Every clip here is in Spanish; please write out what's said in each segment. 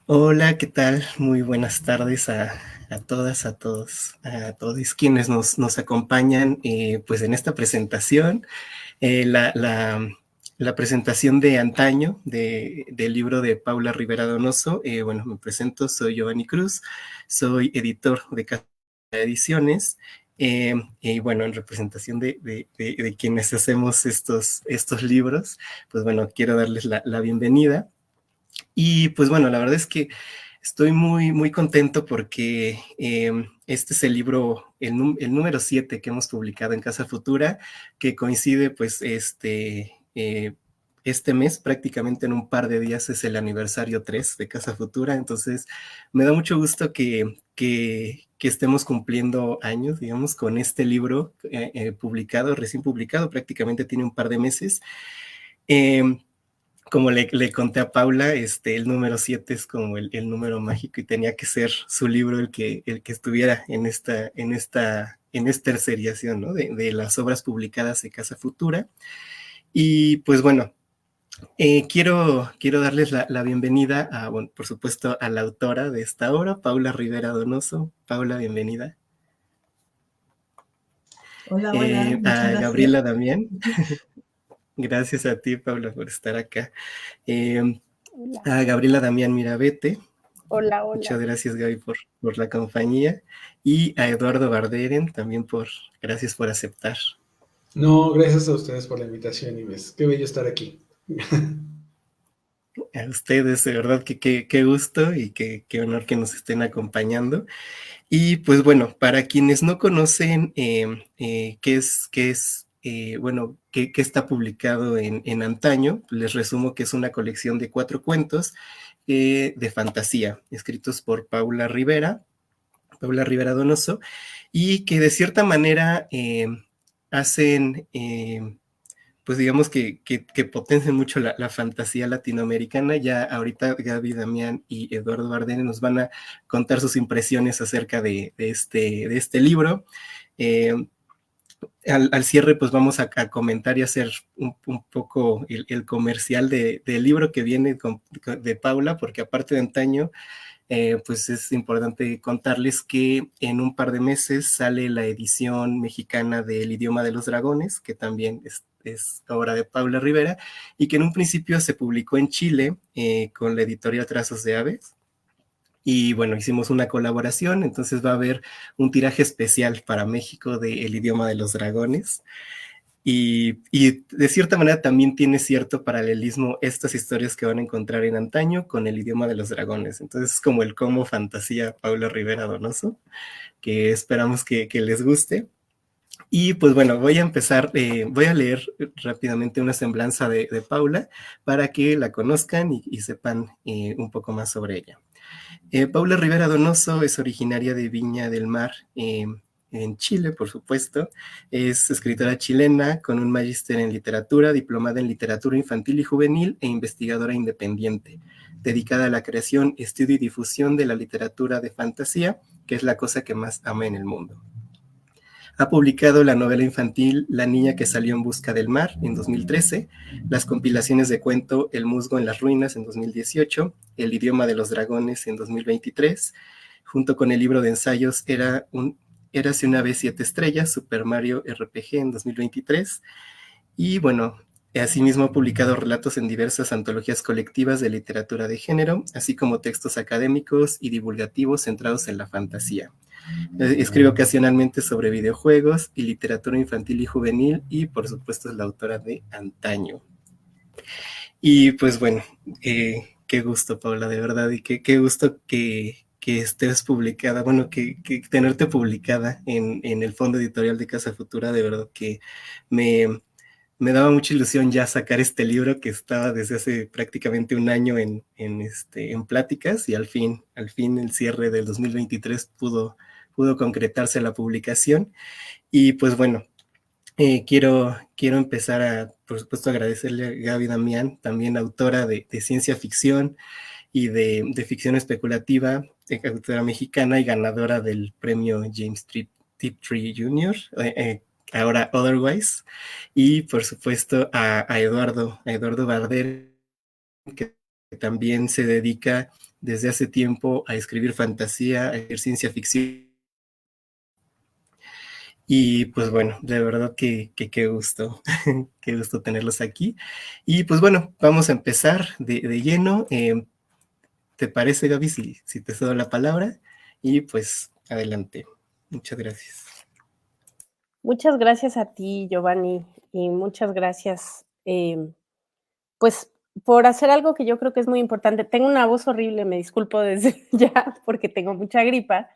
Hola, ¿qué tal? Muy buenas tardes a todas, a todos, a todos quienes nos acompañan pues en esta presentación, eh, la, la- la presentación de antaño del libro de Paula Rivera Donoso. Bueno, me presento, soy Giovanni Cruz, soy editor de Casa Ediciones. Y bueno, en representación de quienes hacemos estos libros, pues bueno, quiero darles la bienvenida. Y pues bueno, la verdad es que estoy muy contento porque este es el libro, el número 7 que hemos publicado en Casa Futura, que coincide pues este mes, prácticamente en un par de días es el aniversario 3 de Casa Futura. Entonces me da mucho gusto que estemos cumpliendo años, digamos, con este libro publicado, recién publicado, prácticamente tiene un par de meses. Eh, Como le conté a Paula, el número 7 es como el número mágico y tenía que ser su libro el que estuviera en esta seriación, ¿no? De las obras publicadas de Casa Futura. Y pues bueno, quiero darles la bienvenida a, bueno, por supuesto, a la autora de esta obra, Paula Rivera Donoso. Paula, bienvenida. Hola, hola, muchas A gracias. Gabriela Damián, gracias a ti, Paula, por estar acá. Eh, Hola, a Gabriela Damián Mirabete. hola, Muchas hola. gracias, Gaby, por la compañía. Y a Eduardo Barderen también gracias por aceptar. No, gracias a ustedes por la invitación, Inés. Qué bello estar aquí. A ustedes, de verdad que qué gusto y qué honor que nos estén acompañando. Y pues bueno, para quienes no conocen bueno, qué está publicado en Antaño, les resumo que es una colección de 4 cuentos de fantasía, escritos por Paula Rivera Donoso, y que de cierta manera hacen, pues digamos que potencian mucho la fantasía latinoamericana. Ya ahorita Gaby, Damián y Eduardo Bardene nos van a contar sus impresiones acerca de este libro. Eh, al cierre, pues vamos a comentar y hacer un poco el comercial del libro que viene de Paula, porque aparte de antaño, pues es importante contarles que en un par de meses sale la edición mexicana del Idioma de los Dragones, que también es obra de Paula Rivera, y que en un principio se publicó en Chile con la editorial Trazos de Aves. Y bueno, hicimos una colaboración, entonces va a haber un tiraje especial para México de El Idioma de los Dragones. Y de cierta manera también tiene cierto paralelismo estas historias que van a encontrar en antaño con el idioma de los dragones. Entonces es como el combo fantasía Paula Rivera Donoso, que esperamos que les guste. Y pues bueno, voy a empezar, voy a leer rápidamente una semblanza de Paula para que la conozcan y sepan un poco más sobre ella. Paula Rivera Donoso es originaria de Viña del Mar, en Chile, por supuesto. Es escritora chilena con un magíster en literatura, diplomada en literatura infantil y juvenil e investigadora independiente, dedicada a la creación, estudio y difusión de la literatura de fantasía, que es la cosa que más ama en el mundo. Ha publicado la novela infantil La niña que salió en busca del mar en 2013, las compilaciones de cuento El musgo en las ruinas en 2018, El idioma de los dragones en 2023, junto con el libro de ensayos Érase una vez 7 estrellas, Super Mario RPG en 2023. Y bueno, asimismo ha publicado relatos en diversas antologías colectivas de literatura de género, así como textos académicos y divulgativos centrados en la fantasía. Escribe ocasionalmente sobre videojuegos y literatura infantil y juvenil, y por supuesto es la autora de Antaño. Y pues bueno, qué gusto, Paula, de verdad, y qué gusto que estés publicada, bueno, que tenerte publicada en el fondo editorial de Casa Futura. De verdad que me, me daba mucha ilusión ya sacar este libro que estaba desde hace prácticamente un año en pláticas, y al fin el cierre del 2023 pudo concretarse la publicación. Y pues bueno, quiero empezar por supuesto, agradecerle a Gaby Damián, también autora de ciencia ficción y de ficción especulativa, autora mexicana y ganadora del premio James Tiptree Jr., ahora Otherwise. Y por supuesto a Eduardo Barder, que también se dedica desde hace tiempo a escribir fantasía, a escribir ciencia ficción. Y pues bueno, de verdad que qué gusto, qué gusto tenerlos aquí. Y pues bueno, vamos a empezar de lleno. ¿Te parece, Gaby, si te cedo la palabra? Y pues adelante. Muchas gracias. Muchas gracias a ti, Giovanni, y muchas gracias, pues, por hacer algo que yo creo que es muy importante. Tengo una voz horrible, me disculpo desde ya, porque tengo mucha gripa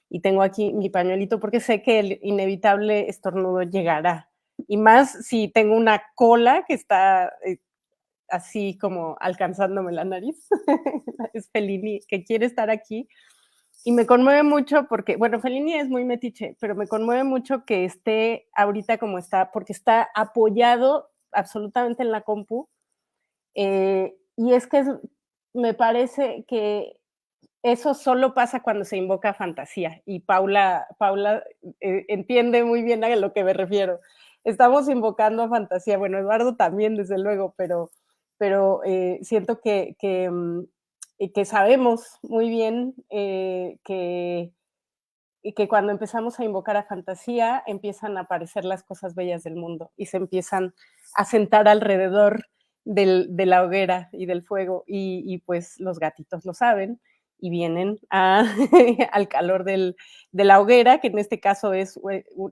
y tengo aquí mi pañuelito porque sé que el inevitable estornudo llegará. Y más si tengo una cola que está así como alcanzándome la nariz. Es Fellini que quiere estar aquí. Y me conmueve mucho porque, bueno, Fellini es muy metiche, pero me conmueve mucho que esté ahorita como está, porque está apoyado absolutamente en la compu. Y es que me parece que eso solo pasa cuando se invoca fantasía. Y Paula entiende muy bien a lo que me refiero. Estamos invocando a fantasía. Bueno, Eduardo también, desde luego, pero siento que sabemos muy bien que cuando empezamos a invocar a fantasía empiezan a aparecer las cosas bellas del mundo y se empiezan a sentar alrededor de la hoguera y del fuego y pues los gatitos lo saben y vienen al calor de la hoguera, que en este caso es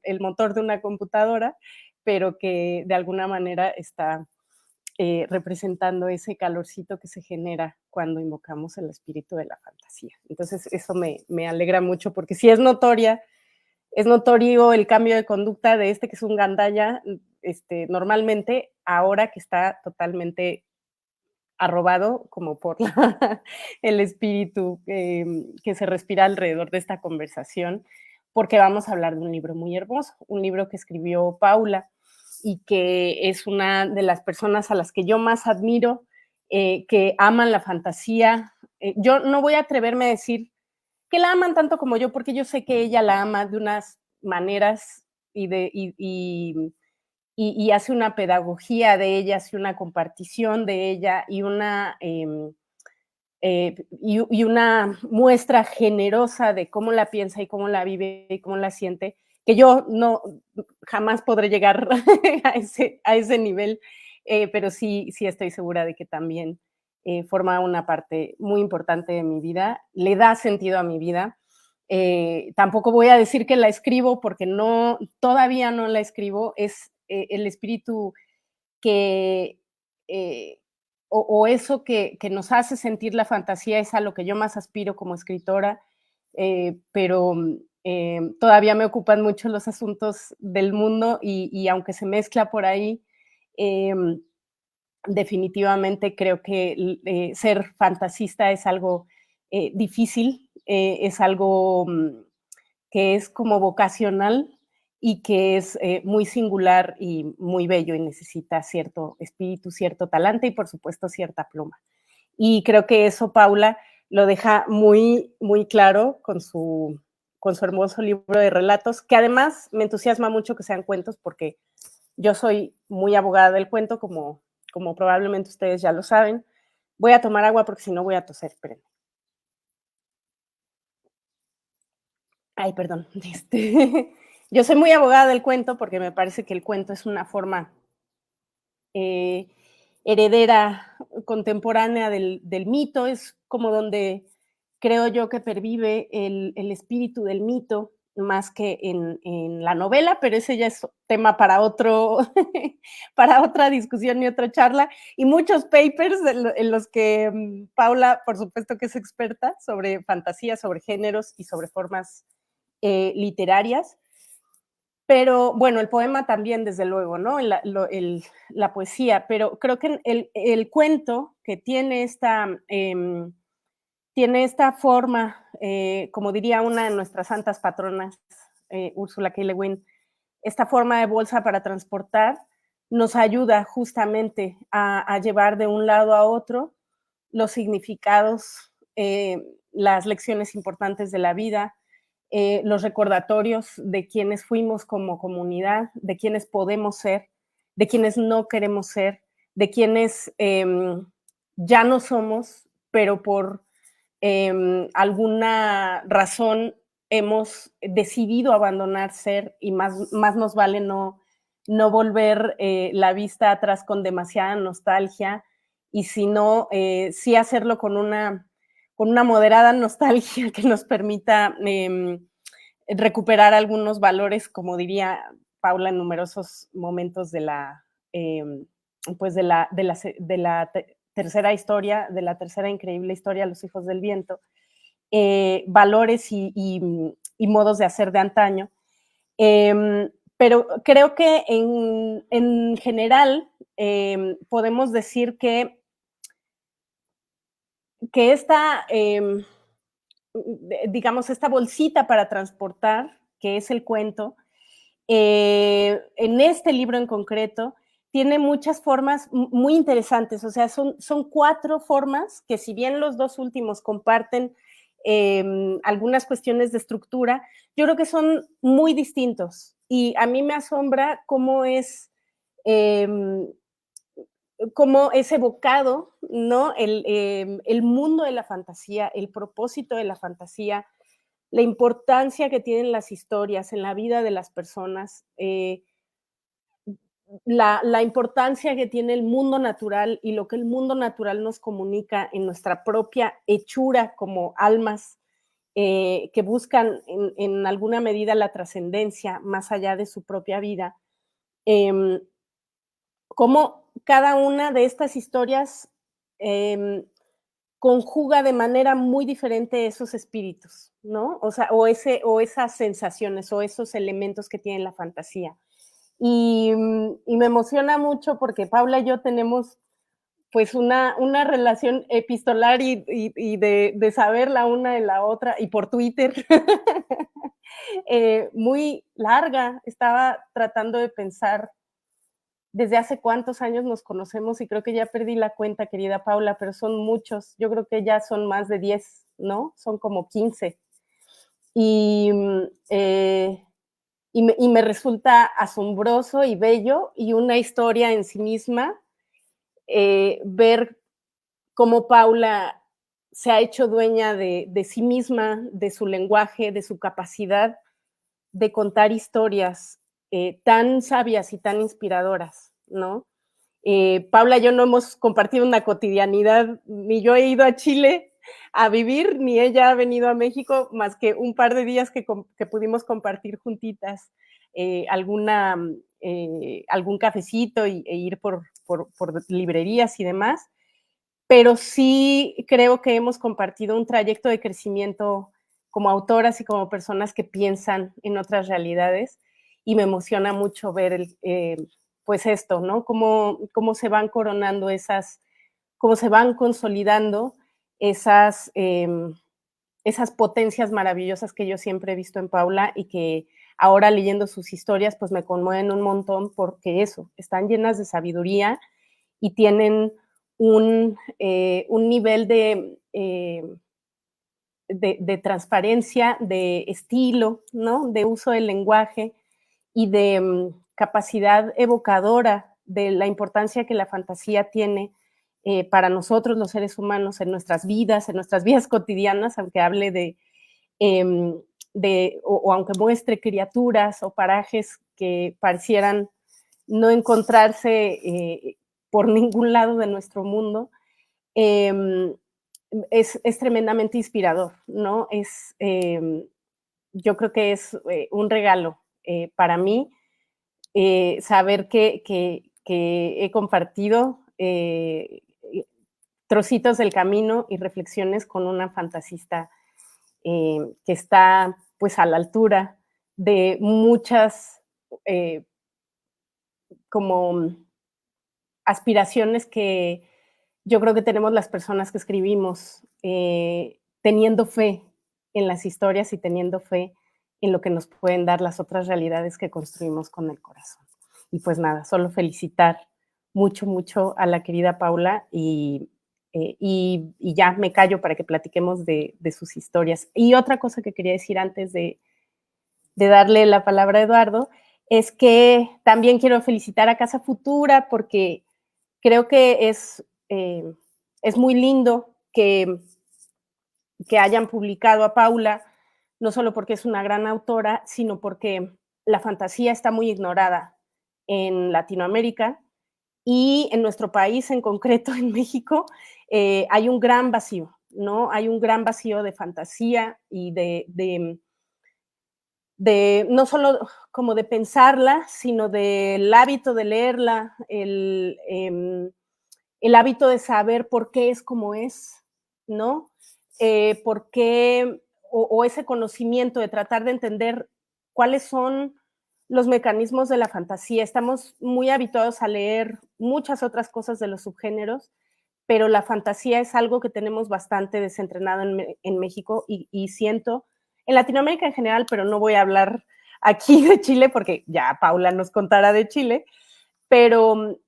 el motor de una computadora, pero que de alguna manera está representando ese calorcito que se genera cuando invocamos el espíritu de la fantasía. Entonces, eso me alegra mucho, porque si es notorio el cambio de conducta de que es un gandaya, normalmente, ahora que está totalmente arrobado como por el espíritu que se respira alrededor de esta conversación, porque vamos a hablar de un libro muy hermoso, un libro que escribió Paula, y que es una de las personas a las que yo más admiro, que aman la fantasía. Yo no voy a atreverme a decir que la aman tanto como yo, porque yo sé que ella la ama de unas maneras y hace una pedagogía de ella, hace una compartición de ella y y una muestra generosa de cómo la piensa y cómo la vive y cómo la siente, que yo no jamás podré llegar a ese nivel, pero sí estoy segura de que también forma una parte muy importante de mi vida, le da sentido a mi vida. Tampoco voy a decir que la escribo porque todavía no la escribo, es el espíritu que eh, o eso que nos hace sentir la fantasía es a lo que yo más aspiro como escritora, pero todavía me ocupan mucho los asuntos del mundo y aunque se mezcla por ahí, eh, definitivamente creo que ser fantasista es algo difícil, es algo que es como vocacional y que es muy singular y muy bello y necesita cierto espíritu, cierto talante y por supuesto cierta pluma. Y creo que eso Paula lo deja muy, muy claro con su hermoso libro de relatos, que además me entusiasma mucho que sean cuentos porque yo soy muy abogada del cuento, como probablemente ustedes ya lo saben. Voy a tomar agua porque si no voy a toser, espérenme. Ay, perdón. Yo soy muy abogada del cuento porque me parece que el cuento es una forma heredera contemporánea del mito, es como donde creo yo que pervive el espíritu del mito más que en la novela, pero ese ya es tema para para otra discusión y otra charla, y muchos papers en los que Paula, por supuesto que es experta sobre fantasía, sobre géneros y sobre formas literarias. Pero bueno, el poema también, desde luego, ¿no? La poesía, pero creo que el cuento que tiene esta forma, como diría una de nuestras santas patronas, Úrsula K. Le Guin, esta forma de bolsa para transportar, nos ayuda justamente a llevar de un lado a otro los significados, las lecciones importantes de la vida, los recordatorios de quienes fuimos como comunidad, de quienes podemos ser, de quienes no queremos ser, de quienes ya no somos, pero por alguna razón hemos decidido abandonar ser y más nos vale no volver la vista atrás con demasiada nostalgia y sino sí hacerlo con una moderada nostalgia que nos permita recuperar algunos valores, como diría Paula en numerosos momentos de la, pues de la tercera historia, de la tercera increíble historia, Los hijos del viento, valores y modos de hacer de antaño. Pero creo que en general podemos decir que esta, digamos, esta bolsita para transportar, que es el cuento, en este libro en concreto, tiene muchas formas muy interesantes, o sea, son 4 formas que si bien los 2 últimos comparten algunas cuestiones de estructura, yo creo que son muy distintos y a mí me asombra cómo es evocado, ¿no? El mundo de la fantasía, el propósito de la fantasía, la importancia que tienen las historias en la vida de las personas, la importancia que tiene el mundo natural y lo que el mundo natural nos comunica en nuestra propia hechura como almas que buscan en alguna medida la trascendencia más allá de su propia vida. Eh, Cómo cada una de estas historias conjuga de manera muy diferente esos espíritus, ¿no? O sea, o esas sensaciones o esos elementos que tiene la fantasía. Y me emociona mucho porque Paula y yo tenemos pues una relación epistolar y de saber la una de la otra y por Twitter muy larga. Estaba tratando de pensar desde hace cuántos años nos conocemos y creo que ya perdí la cuenta, querida Paula, pero son muchos. Yo creo que ya son más de 10, ¿no? Son como 15. Y, y me resulta asombroso y bello y una historia en sí misma ver cómo Paula se ha hecho dueña de sí misma, de su lenguaje, de su capacidad de contar historias tan sabias y tan inspiradoras, ¿no? Paula y yo no hemos compartido una cotidianidad, ni yo he ido a Chile a vivir, ni ella ha venido a México, más que un par de días que pudimos compartir juntitas algún cafecito e ir por librerías y demás, pero sí creo que hemos compartido un trayecto de crecimiento como autoras y como personas que piensan en otras realidades y me emociona mucho ver pues esto, ¿no? Cómo se van coronando cómo se van consolidando esas, esas potencias maravillosas que yo siempre he visto en Paula y que ahora leyendo sus historias pues me conmueven un montón porque están llenas de sabiduría y tienen un nivel de transparencia, de estilo, ¿no? De uso del lenguaje y de capacidad evocadora de la importancia que la fantasía tiene para nosotros los seres humanos en nuestras vidas cotidianas, aunque hable o aunque muestre criaturas o parajes que parecieran no encontrarse por ningún lado de nuestro mundo, es tremendamente inspirador, ¿no? Yo creo que es un regalo para mí saber que he compartido trocitos del camino y reflexiones con una fantasista que está pues a la altura de muchas como aspiraciones que yo creo que tenemos las personas que escribimos, teniendo fe en las historias y teniendo fe en lo que nos pueden dar las otras realidades que construimos con el corazón. Y pues nada, solo felicitar mucho, mucho a la querida Paula y ya me callo para que platiquemos de sus historias. Y otra cosa que quería decir antes de darle la palabra a Eduardo es que también quiero felicitar a Casa Futura porque creo que es es muy lindo que hayan publicado a Paula, no solo porque es una gran autora, sino porque la fantasía está muy ignorada en Latinoamérica y en nuestro país, en concreto en México, hay un gran vacío, ¿no? Hay un gran vacío de fantasía y de no solo como de pensarla, sino del hábito de leerla, el hábito de saber por qué es como es, ¿no? Por qué, o ese conocimiento de tratar de entender cuáles son los mecanismos de la fantasía. Estamos muy habituados a leer muchas otras cosas de los subgéneros, pero la fantasía es algo que tenemos bastante desentrenado en México y siento, en Latinoamérica en general, pero no voy a hablar aquí de Chile porque ya Paula nos contará de Chile, pero,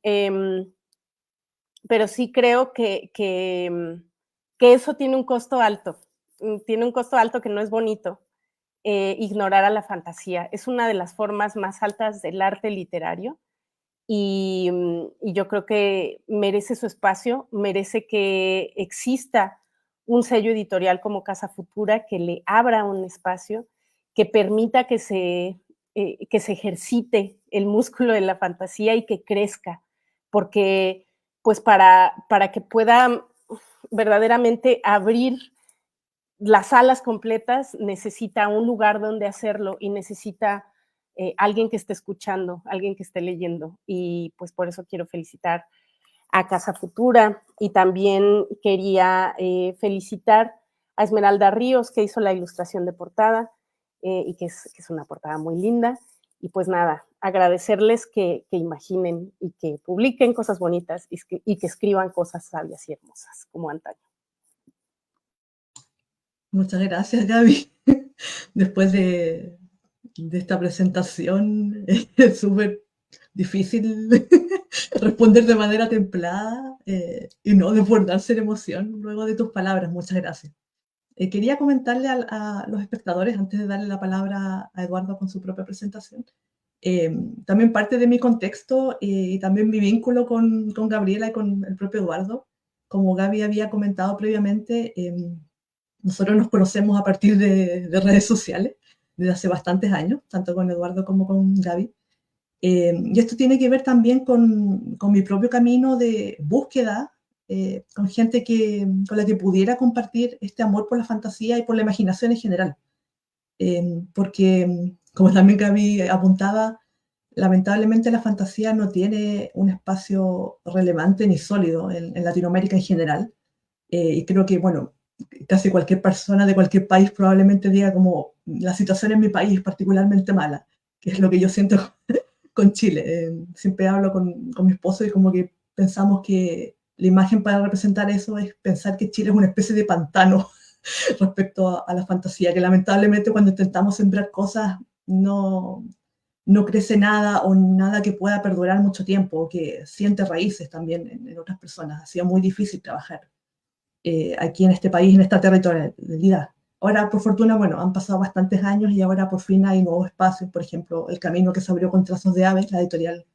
pero sí creo que eso tiene un costo alto, tiene un costo alto que no es bonito, ignorar a la fantasía. Es una de las formas más altas del arte literario y yo creo que merece su espacio, merece que exista un sello editorial como Casa Futura que le abra un espacio, que permita que se ejercite el músculo de la fantasía y que crezca, porque pues para que pueda verdaderamente abrir las alas completas necesita un lugar donde hacerlo y necesita alguien que esté escuchando, alguien que esté leyendo. Y pues por eso quiero felicitar a Casa Futura y también quería felicitar a Esmeralda Ríos, que hizo la ilustración de portada y que es una portada muy linda. Y pues nada, agradecerles que imaginen y que publiquen cosas bonitas y que escriban cosas sabias y hermosas como antaño. Muchas gracias, Gaby. Después de esta presentación, es súper difícil responder de manera templada y no desbordarse de emoción luego de tus palabras. Muchas gracias. Quería comentarle a los espectadores, antes de darle la palabra a Eduardo con su propia presentación, también parte de mi contexto y también mi vínculo con Gabriela y con el propio Eduardo. Como Gaby había comentado previamente, nosotros nos conocemos a partir de redes sociales desde hace bastantes años, tanto con Eduardo como con Gaby. Y esto tiene que ver también con mi propio camino de búsqueda, con gente con la que pudiera compartir este amor por la fantasía y por la imaginación en general. Porque, como también Gaby apuntaba, lamentablemente la fantasía no tiene un espacio relevante ni sólido en Latinoamérica en general. Y creo que, bueno, casi cualquier persona de cualquier país probablemente diga como la situación en mi país es particularmente mala, que es lo que yo siento con Chile. Siempre hablo con mi esposo y como que pensamos que la imagen para representar eso es pensar que Chile es una especie de pantano respecto a la fantasía, que lamentablemente cuando intentamos sembrar cosas no crece nada o nada que pueda perdurar mucho tiempo, o que siente raíces también en otras personas. Ha sido muy difícil trabajar aquí en este país, en esta territorialidad. Ahora, por fortuna, bueno, han pasado bastantes años y ahora por fin hay nuevos espacios, por ejemplo, El Camino que se abrió con Trazos de Aves, la editorial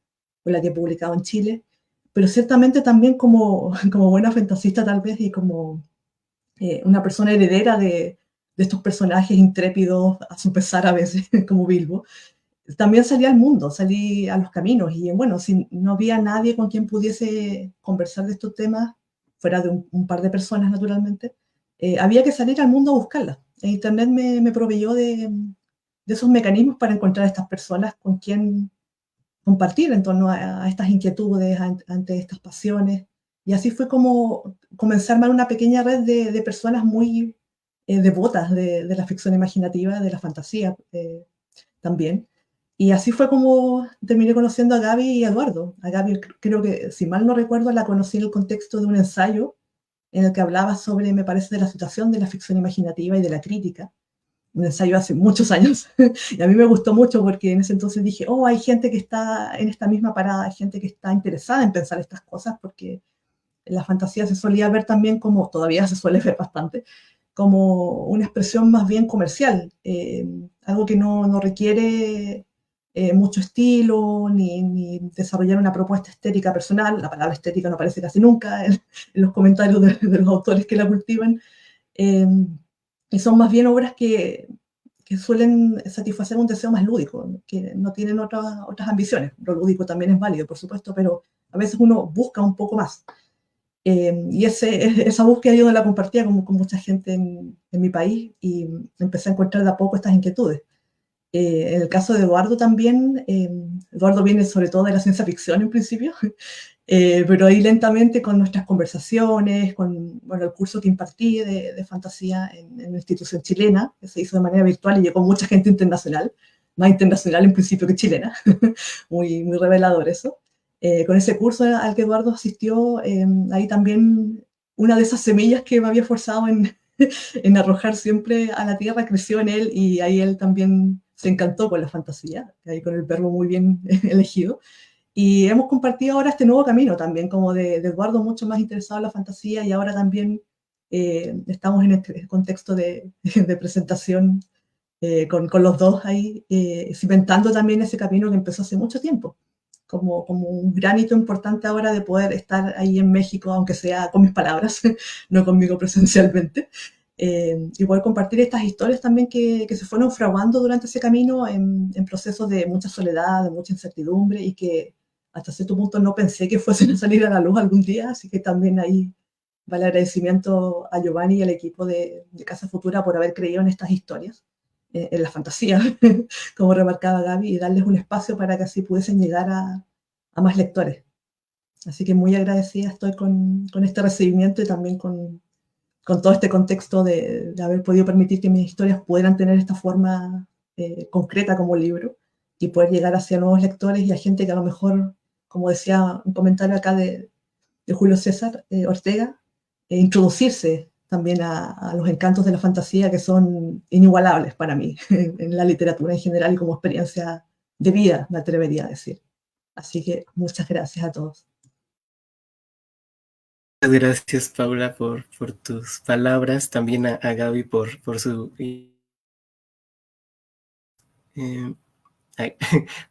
con la que he publicado en Chile, pero ciertamente también como buena fantasista tal vez y como una persona heredera de estos personajes intrépidos, a su pesar a veces, como Bilbo, también salí al mundo, salí a los caminos y bueno, si no había nadie con quien pudiese conversar de estos temas, fuera de un par de personas naturalmente, había que salir al mundo a buscarlas. Internet me proveyó de esos mecanismos para encontrar a estas personas con quien compartir en torno a estas inquietudes, ante estas pasiones. Y así fue como comencé a armar una pequeña red de personas muy devotas de la ficción imaginativa, de la fantasía también. Y así fue como terminé conociendo a Gaby y a Eduardo. A Gaby creo que, si mal no recuerdo, la conocí en el contexto de un ensayo en el que hablaba sobre, me parece, de la situación de la ficción imaginativa y de la crítica. Un ensayo hace muchos años. Y a mí me gustó mucho porque en ese entonces dije, oh, hay gente que está en esta misma parada, hay gente que está interesada en pensar estas cosas, porque en la fantasía se solía ver también como, todavía se suele ver bastante, como una expresión más bien comercial, algo que no requiere mucho estilo, ni desarrollar una propuesta estética personal. La palabra estética no aparece casi nunca en los comentarios de los autores que la cultivan. Y son más bien obras que suelen satisfacer un deseo más lúdico, que no tienen otras ambiciones. Lo lúdico también es válido, por supuesto, pero a veces uno busca un poco más. Y esa búsqueda yo la compartía con mucha gente en mi país y empecé a encontrar de a poco estas inquietudes. En el caso de Eduardo también, Eduardo viene sobre todo de la ciencia ficción en principio, pero ahí lentamente con nuestras conversaciones, con el curso que impartí de fantasía en una institución chilena, que se hizo de manera virtual y llegó mucha gente internacional, más internacional en principio que chilena, muy, muy revelador eso. Con ese curso al que Eduardo asistió, ahí también una de esas semillas que me había forzado en arrojar siempre a la tierra creció en él y ahí él también se encantó con la fantasía, ahí con el verbo muy bien elegido. Y hemos compartido ahora este nuevo camino también, como de Eduardo mucho más interesado en la fantasía y ahora también estamos en este contexto de presentación con los dos ahí, cimentando también ese camino que empezó hace mucho tiempo, como un gran hito importante ahora de poder estar ahí en México, aunque sea con mis palabras, no conmigo presencialmente, y poder compartir estas historias también que se fueron fraguando durante ese camino en procesos de mucha soledad, de mucha incertidumbre y que hasta cierto punto no pensé que fuesen a salir a la luz algún día, así que también ahí va el agradecimiento a Giovanni y al equipo de Casa Futura por haber creído en estas historias, en la fantasía, como remarcaba Gaby, y darles un espacio para que así pudiesen llegar a más lectores. Así que muy agradecida estoy con este recibimiento y también con todo este contexto de haber podido permitir que mis historias pudieran tener esta forma concreta como libro y poder llegar hacia nuevos lectores y a gente que a lo mejor, como decía un comentario acá de Julio César Ortega, introducirse también a los encantos de la fantasía que son inigualables para mí en la literatura en general y como experiencia de vida, me atrevería a decir. Así que muchas gracias a todos. Muchas gracias, Paula, por tus palabras, también a Gaby por su...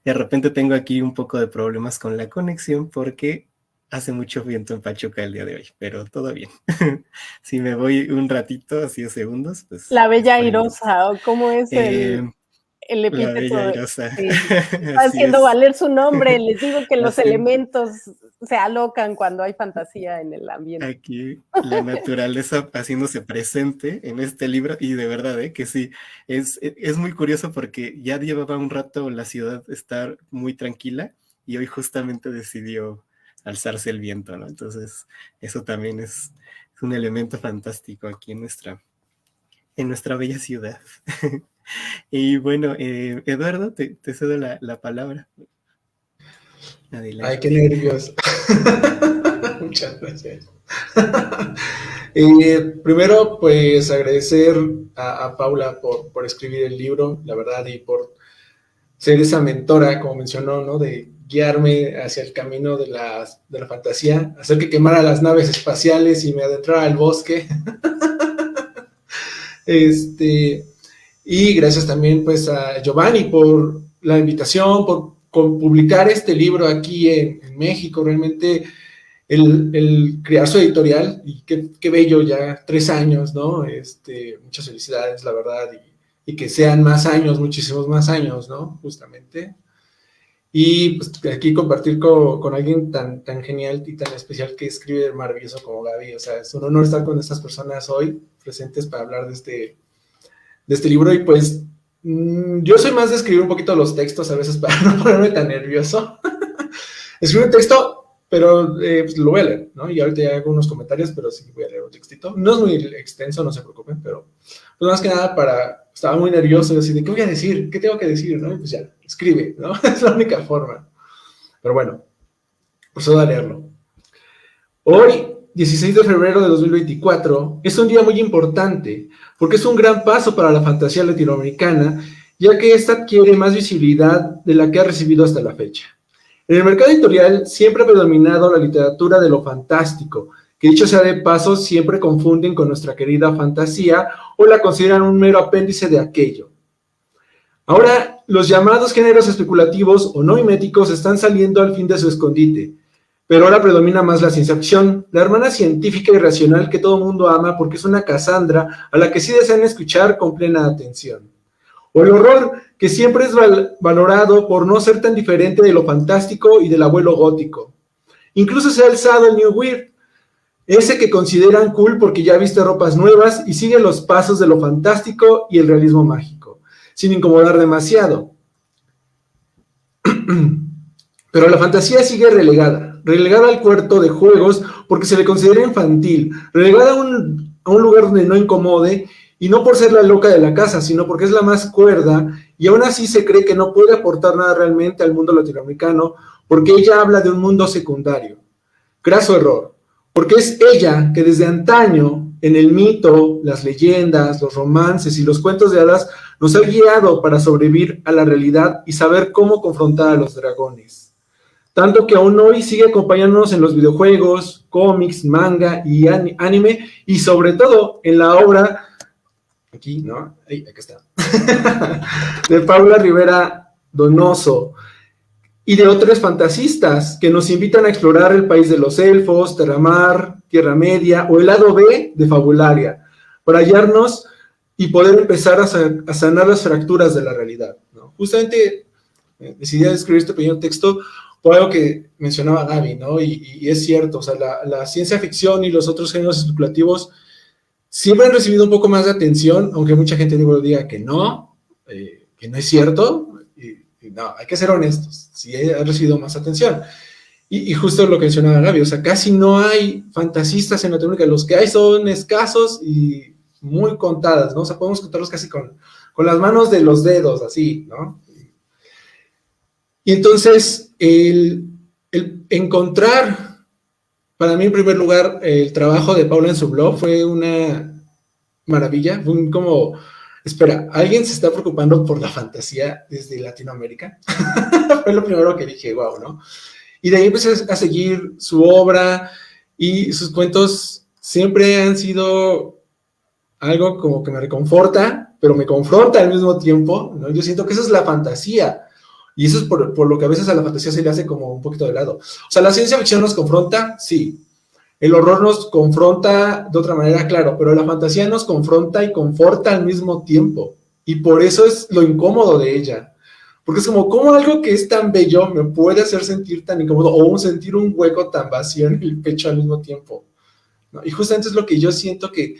de repente tengo aquí un poco de problemas con la conexión porque hace mucho viento en Pachuca el día de hoy, pero todo bien. Si me voy un ratito, así de segundos, pues... La Bella Airosa, ¿o cómo es el epíteto? La Bella Airosa. Sí. Está haciendo valer su nombre. Les digo que los elementos se alocan cuando hay fantasía en el ambiente. Aquí la naturaleza haciéndose presente en este libro y de verdad que sí, es muy curioso porque ya llevaba un rato la ciudad estar muy tranquila y hoy justamente decidió alzarse el viento, ¿no? Entonces eso también es un elemento fantástico aquí en nuestra bella ciudad. Y bueno, Eduardo, te cedo la palabra. Adelante. Ay, qué nervios. Muchas gracias. Primero, pues agradecer a Paula por escribir el libro, la verdad, y por ser esa mentora, como mencionó, ¿no? De guiarme hacia el camino de la fantasía, hacer que quemara las naves espaciales y me adentrara al bosque. Y gracias también pues a Giovanni por la invitación, por publicar este libro aquí en México. Realmente el crear su editorial, y qué bello, ya 3 años, ¿no? Muchas felicidades, la verdad, y que sean más años, muchísimos más años, ¿no? Justamente. Y pues aquí compartir con alguien tan genial y tan especial que escribe maravilloso como Gaby. O sea, es un honor estar con estas personas hoy presentes para hablar de este libro. Y pues yo soy más de escribir un poquito los textos a veces para no ponerme tan nervioso. Escribo un texto, pero pues lo voy a leer, ¿no? Y ahorita ya hago unos comentarios, pero sí voy a leer un textito. No es muy extenso, no se preocupen, pero pues más que nada estaba muy nervioso, así de, ¿qué voy a decir? ¿Qué tengo que decir? ¿No? Y pues ya, escribe, ¿no? Es la única forma. Pero bueno, procedo a leerlo. Hoy, 16 de febrero de 2024, es un día muy importante, porque es un gran paso para la fantasía latinoamericana, ya que esta adquiere más visibilidad de la que ha recibido hasta la fecha. En el mercado editorial siempre ha predominado la literatura de lo fantástico, que dicho sea de paso, siempre confunden con nuestra querida fantasía o la consideran un mero apéndice de aquello. Ahora los llamados géneros especulativos o no miméticos están saliendo al fin de su escondite, pero ahora predomina más la ciencia ficción, la hermana científica y racional que todo mundo ama porque es una Cassandra a la que sí desean escuchar con plena atención. O el horror, que siempre es valorado por no ser tan diferente de lo fantástico y del abuelo gótico. Incluso se ha alzado el New Weird, ese que consideran cool porque ya viste ropas nuevas y sigue los pasos de lo fantástico y el realismo mágico, sin incomodar demasiado. Pero la fantasía sigue relegada al cuarto de juegos porque se le considera infantil, relegada a un lugar donde no incomode, y no por ser la loca de la casa, sino porque es la más cuerda, y aún así se cree que no puede aportar nada realmente al mundo latinoamericano, porque ella habla de un mundo secundario. Graso error, porque es ella que desde antaño, en el mito, las leyendas, los romances y los cuentos de hadas, nos ha guiado para sobrevivir a la realidad y saber cómo confrontar a los dragones. Tanto que aún hoy sigue acompañándonos en los videojuegos, cómics, manga y anime, y sobre todo en la obra, aquí, ¿no? Ahí, acá está, de Paula Rivera Donoso, y de otros fantasistas que nos invitan a explorar el país de los elfos, Terramar, Tierra Media, o el lado B de Fabularia, para hallarnos y poder empezar a sanar las fracturas de la realidad, ¿no? Justamente decidí escribir este pequeño texto por algo que mencionaba Gaby, ¿no? Y es cierto, o sea, la ciencia ficción y los otros géneros especulativos siempre han recibido un poco más de atención, aunque mucha gente diga que no es cierto, y no, hay que ser honestos, sí ha recibido más atención. Y justo lo que mencionaba Gaby, o sea, casi no hay fantasistas en Latinoamérica, los que hay son escasos y muy contadas, ¿no? O sea, podemos contarlos casi con las manos de los dedos, así, ¿no? Y entonces, el encontrar, para mí en primer lugar, el trabajo de Paula en su blog fue una maravilla, fue como, espera, ¿alguien se está preocupando por la fantasía desde Latinoamérica? Fue lo primero que dije, wow, ¿no? Y de ahí empecé a seguir su obra, y sus cuentos siempre han sido algo como que me reconforta, pero me confronta al mismo tiempo, ¿no? Yo siento que eso es la fantasía. Y eso es por lo que a veces a la fantasía se le hace como un poquito de lado. O sea, la ciencia ficción nos confronta, sí. El horror nos confronta de otra manera, claro, pero la fantasía nos confronta y conforta al mismo tiempo. Y por eso es lo incómodo de ella. Porque es como, ¿cómo algo que es tan bello me puede hacer sentir tan incómodo o sentir un hueco tan vacío en el pecho al mismo tiempo? ¿No? Y justamente es lo que yo siento que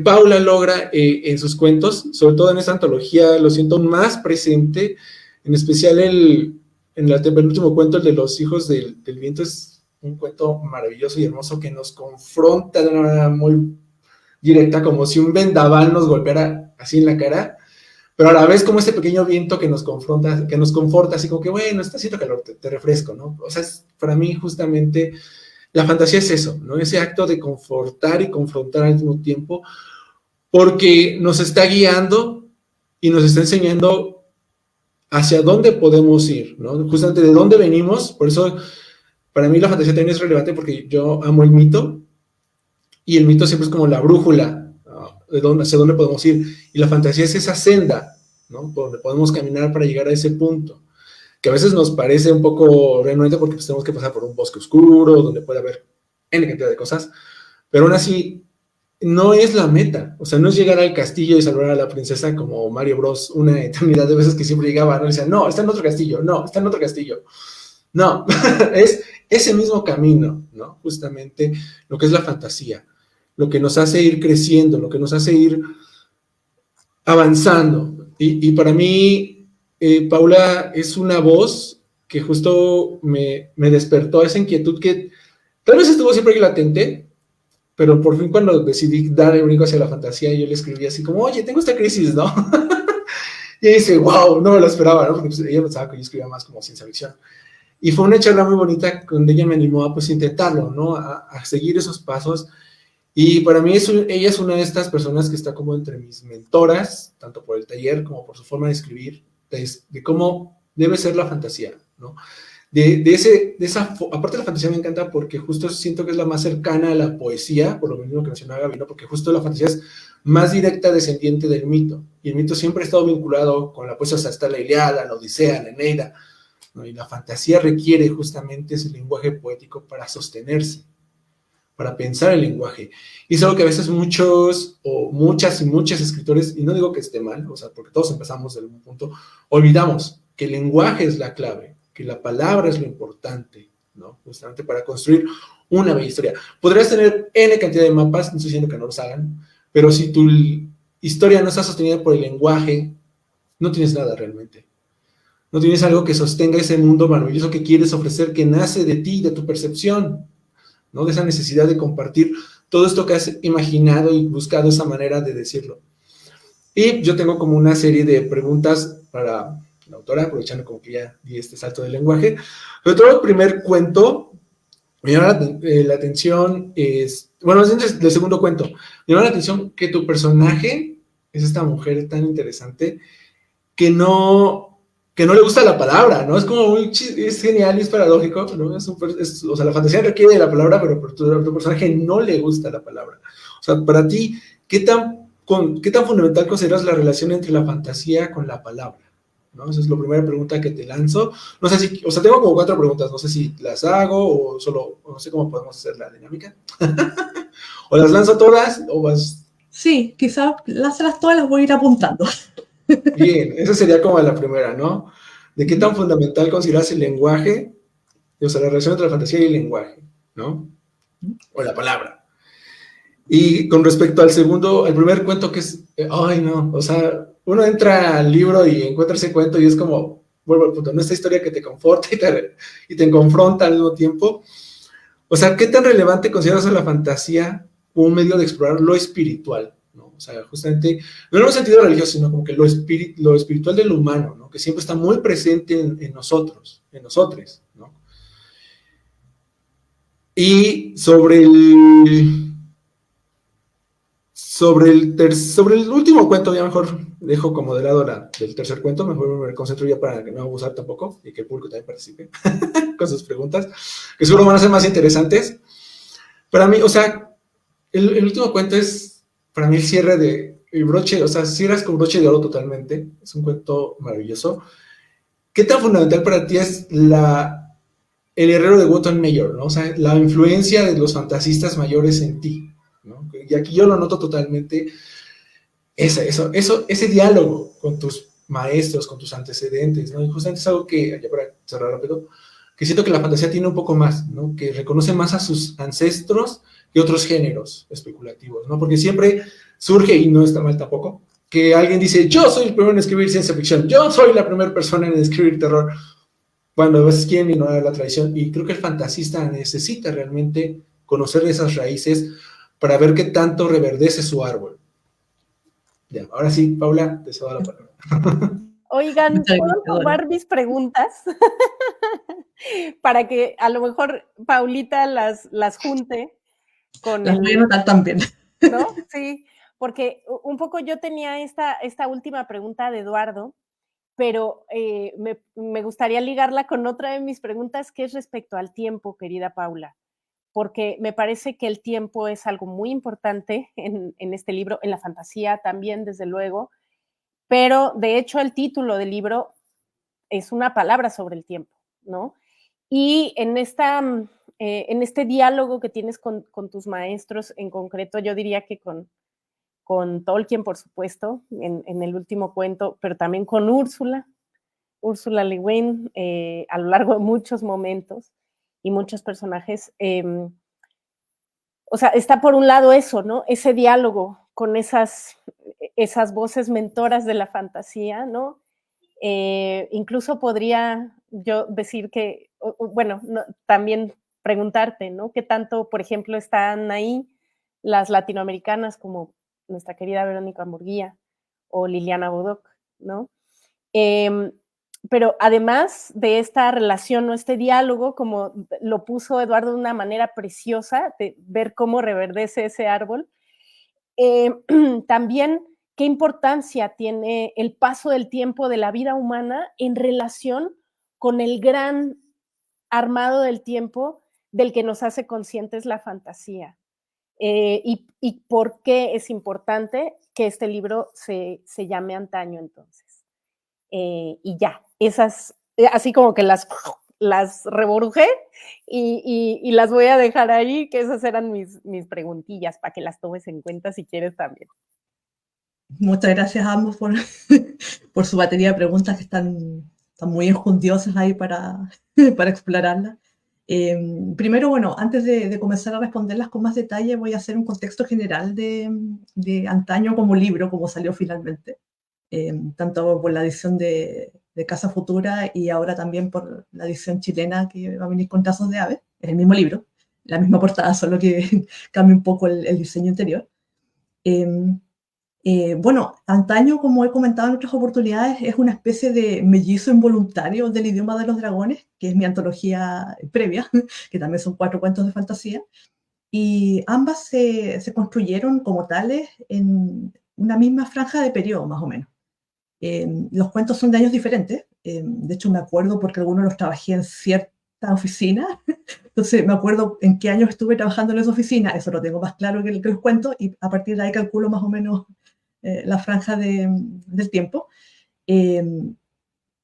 Paula logra en sus cuentos, sobre todo en esta antología, lo siento más presente. En especial en el penúltimo cuento, el de los hijos del viento, es un cuento maravilloso y hermoso que nos confronta de una manera muy directa, como si un vendaval nos golpeara así en la cara, pero a la vez como este pequeño viento que nos confronta, que nos conforta, así como que, bueno, está haciendo calor, te refresco, ¿no? O sea, para mí justamente la fantasía es eso, ¿no? Ese acto de confortar y confrontar al mismo tiempo, porque nos está guiando y nos está enseñando hacia dónde podemos ir, ¿no? Justamente de dónde venimos. Por eso, para mí la fantasía también es relevante, porque yo amo el mito, y el mito siempre es como la brújula, ¿no? Hacia dónde podemos ir, y la fantasía es esa senda, ¿no? Por donde podemos caminar para llegar a ese punto, que a veces nos parece un poco renuente porque pues, tenemos que pasar por un bosque oscuro, donde puede haber N cantidad de cosas, pero aún así no es la meta. O sea, no es llegar al castillo y salvar a la princesa como Mario Bros. Una eternidad de veces que siempre llegaba, ¿no? Y decían, no, está en otro castillo, no, está en otro castillo. No, es ese mismo camino, ¿no? Justamente lo que es la fantasía, lo que nos hace ir creciendo, lo que nos hace ir avanzando. Y para mí, Paula es una voz que justo me despertó esa inquietud que tal vez estuvo siempre que latente, pero por fin cuando decidí dar el brinco hacia la fantasía, yo le escribí así como, oye, tengo esta crisis, ¿no? Y ella dice, wow, no me lo esperaba, ¿no? Porque pues, ella pensaba que yo escribía más como ciencia ficción. Y fue una charla muy bonita donde ella me animó a pues intentarlo, ¿no? A seguir esos pasos. Y para mí ella es una de estas personas que está como entre mis mentoras, tanto por el taller como por su forma de escribir, de cómo debe ser la fantasía, ¿no? Aparte de la fantasía me encanta porque justo siento que es la más cercana a la poesía, por lo mismo que mencionaba Gaby, ¿no? Porque justo la fantasía es más directa descendiente del mito. Y el mito siempre ha estado vinculado con la poesía, o sea, está la Ilíada, la Odisea, la Eneida, ¿no? Y la fantasía requiere justamente ese lenguaje poético para sostenerse, para pensar el lenguaje. Y es algo que a veces muchos, o muchas y muchos escritores, y no digo que esté mal, o sea, porque todos empezamos de algún punto, olvidamos que el lenguaje es la clave, que la palabra es lo importante, ¿no? Justamente para construir una bella historia. Podrías tener N cantidad de mapas, no estoy diciendo que no los hagan, pero si tu historia no está sostenida por el lenguaje, no tienes nada realmente. No tienes algo que sostenga ese mundo maravilloso que quieres ofrecer, que nace de ti, de tu percepción, ¿no? De esa necesidad de compartir todo esto que has imaginado y buscado esa manera de decirlo. Y yo tengo como una serie de preguntas para la autora, aprovechando como que ya di este salto del lenguaje. Sobre todo el primer cuento, me llama la atención, bueno, es el segundo cuento, me llama la atención que tu personaje es esta mujer tan interesante que no le gusta la palabra, ¿no? Es como muy es genial y es paradójico, ¿no? O sea, la fantasía requiere de la palabra, pero por tu personaje no le gusta la palabra. O sea, para ti, ¿qué tan fundamental consideras la relación entre la fantasía con la palabra? ¿No? Esa es la primera pregunta que te lanzo. No sé si, o sea, tengo como 4 preguntas, no sé si las hago o solo, no sé cómo podemos hacer la dinámica. O las lanzo todas o vas... Sí, quizás lánzalas todas, las voy a ir apuntando. Bien, esa sería como la primera, ¿no? ¿De qué tan fundamental consideras el lenguaje? O sea, la relación entre la fantasía y el lenguaje, ¿no? O la palabra. Y con respecto al primer cuento que es, ay no, o sea, uno entra al libro y encuentra ese cuento y es como, vuelvo al punto, ¿no? Esta historia que te conforta y te confronta al mismo tiempo. O sea, ¿qué tan relevante consideras a la fantasía como un medio de explorar lo espiritual? ¿No? O sea, justamente, no en un sentido religioso, sino como que lo espiritual de lo humano, ¿no? Que siempre está muy presente en nosotros, en nosotros, ¿no? Y sobre el último cuento, ya mejor dejo como de lado del tercer cuento, mejor me concentro ya para no abusar tampoco y que el público también participe con sus preguntas, que seguro van a ser más interesantes. Para mí, o sea, el último cuento es, para mí, el cierre el broche, o sea, cierras con broche de oro totalmente, es un cuento maravilloso. ¿Qué tan fundamental para ti es el herrero de Wotan Mayor, ¿no? O sea, la influencia de los fantasistas mayores en ti, ¿no? Y aquí yo lo noto totalmente, ese diálogo con tus maestros, con tus antecedentes, ¿no? Y justamente es algo que, ya para cerrar rápido, que siento que la fantasía tiene un poco más, ¿no? Que reconoce más a sus ancestros que otros géneros especulativos, ¿no? Porque siempre surge, y no está mal tampoco, que alguien dice, yo soy el primero en escribir ciencia ficción, yo soy la primera persona en escribir terror, cuando a veces quieren ignorar la tradición, y creo que el fantasista necesita realmente conocer esas raíces para ver qué tanto reverdece su árbol. Ya, ahora sí, Paula, te cedo la palabra. Oigan, ¿puedo tomar mis preguntas? Para que a lo mejor Paulita las junte con las voy a anotar también. ¿no? Sí, porque un poco yo tenía esta última pregunta de Eduardo, pero me gustaría ligarla con otra de mis preguntas, que es respecto al tiempo, querida Paula, porque me parece que el tiempo es algo muy importante en este libro, en la fantasía también, desde luego, pero de hecho el título del libro es una palabra sobre el tiempo, ¿no? Y en este diálogo que tienes con tus maestros, en concreto, yo diría que con Tolkien, por supuesto, en el último cuento, pero también con Úrsula Le Guin, a lo largo de muchos momentos y muchos personajes. O sea, está por un lado eso, ¿no? Ese diálogo con esas voces mentoras de la fantasía, ¿no? Incluso podría yo decir que, bueno, no, también preguntarte, ¿no? ¿Qué tanto, por ejemplo, están ahí las latinoamericanas como nuestra querida Verónica Murguía o Liliana Bodoc, ¿no? Pero además de esta relación o este diálogo, como lo puso Eduardo de una manera preciosa, de ver cómo reverdece ese árbol, también qué importancia tiene el paso del tiempo de la vida humana en relación con el gran armado del tiempo del que nos hace conscientes la fantasía. y por qué es importante que este libro se llame Antaño entonces. Y ya, esas, así como que las reborujé y las voy a dejar ahí, que esas eran mis preguntillas para que las tomes en cuenta si quieres también. Muchas gracias a ambos por, por su batería de preguntas que están muy enjundiosas ahí para explorarlas. Primero, bueno, antes de comenzar a responderlas con más detalle, voy a hacer un contexto general de Antaño como libro, como salió finalmente, tanto por la edición de Casa Futura y ahora también por la edición chilena que va a venir con Trazos de Aves. Es el mismo libro, la misma portada, solo que cambia un poco el diseño interior. Bueno, Antaño, como he comentado en otras oportunidades, es una especie de mellizo involuntario del idioma de los dragones, que es mi antología previa, que también son 4 cuentos de fantasía, y ambas se construyeron como tales en una misma franja de periodo, más o menos. Los cuentos son de años diferentes, de hecho me acuerdo porque algunos los trabajé en cierta oficina, entonces me acuerdo en qué años estuve trabajando en esa oficina, eso lo tengo más claro que los cuentos, y a partir de ahí calculo más o menos la franja del tiempo. El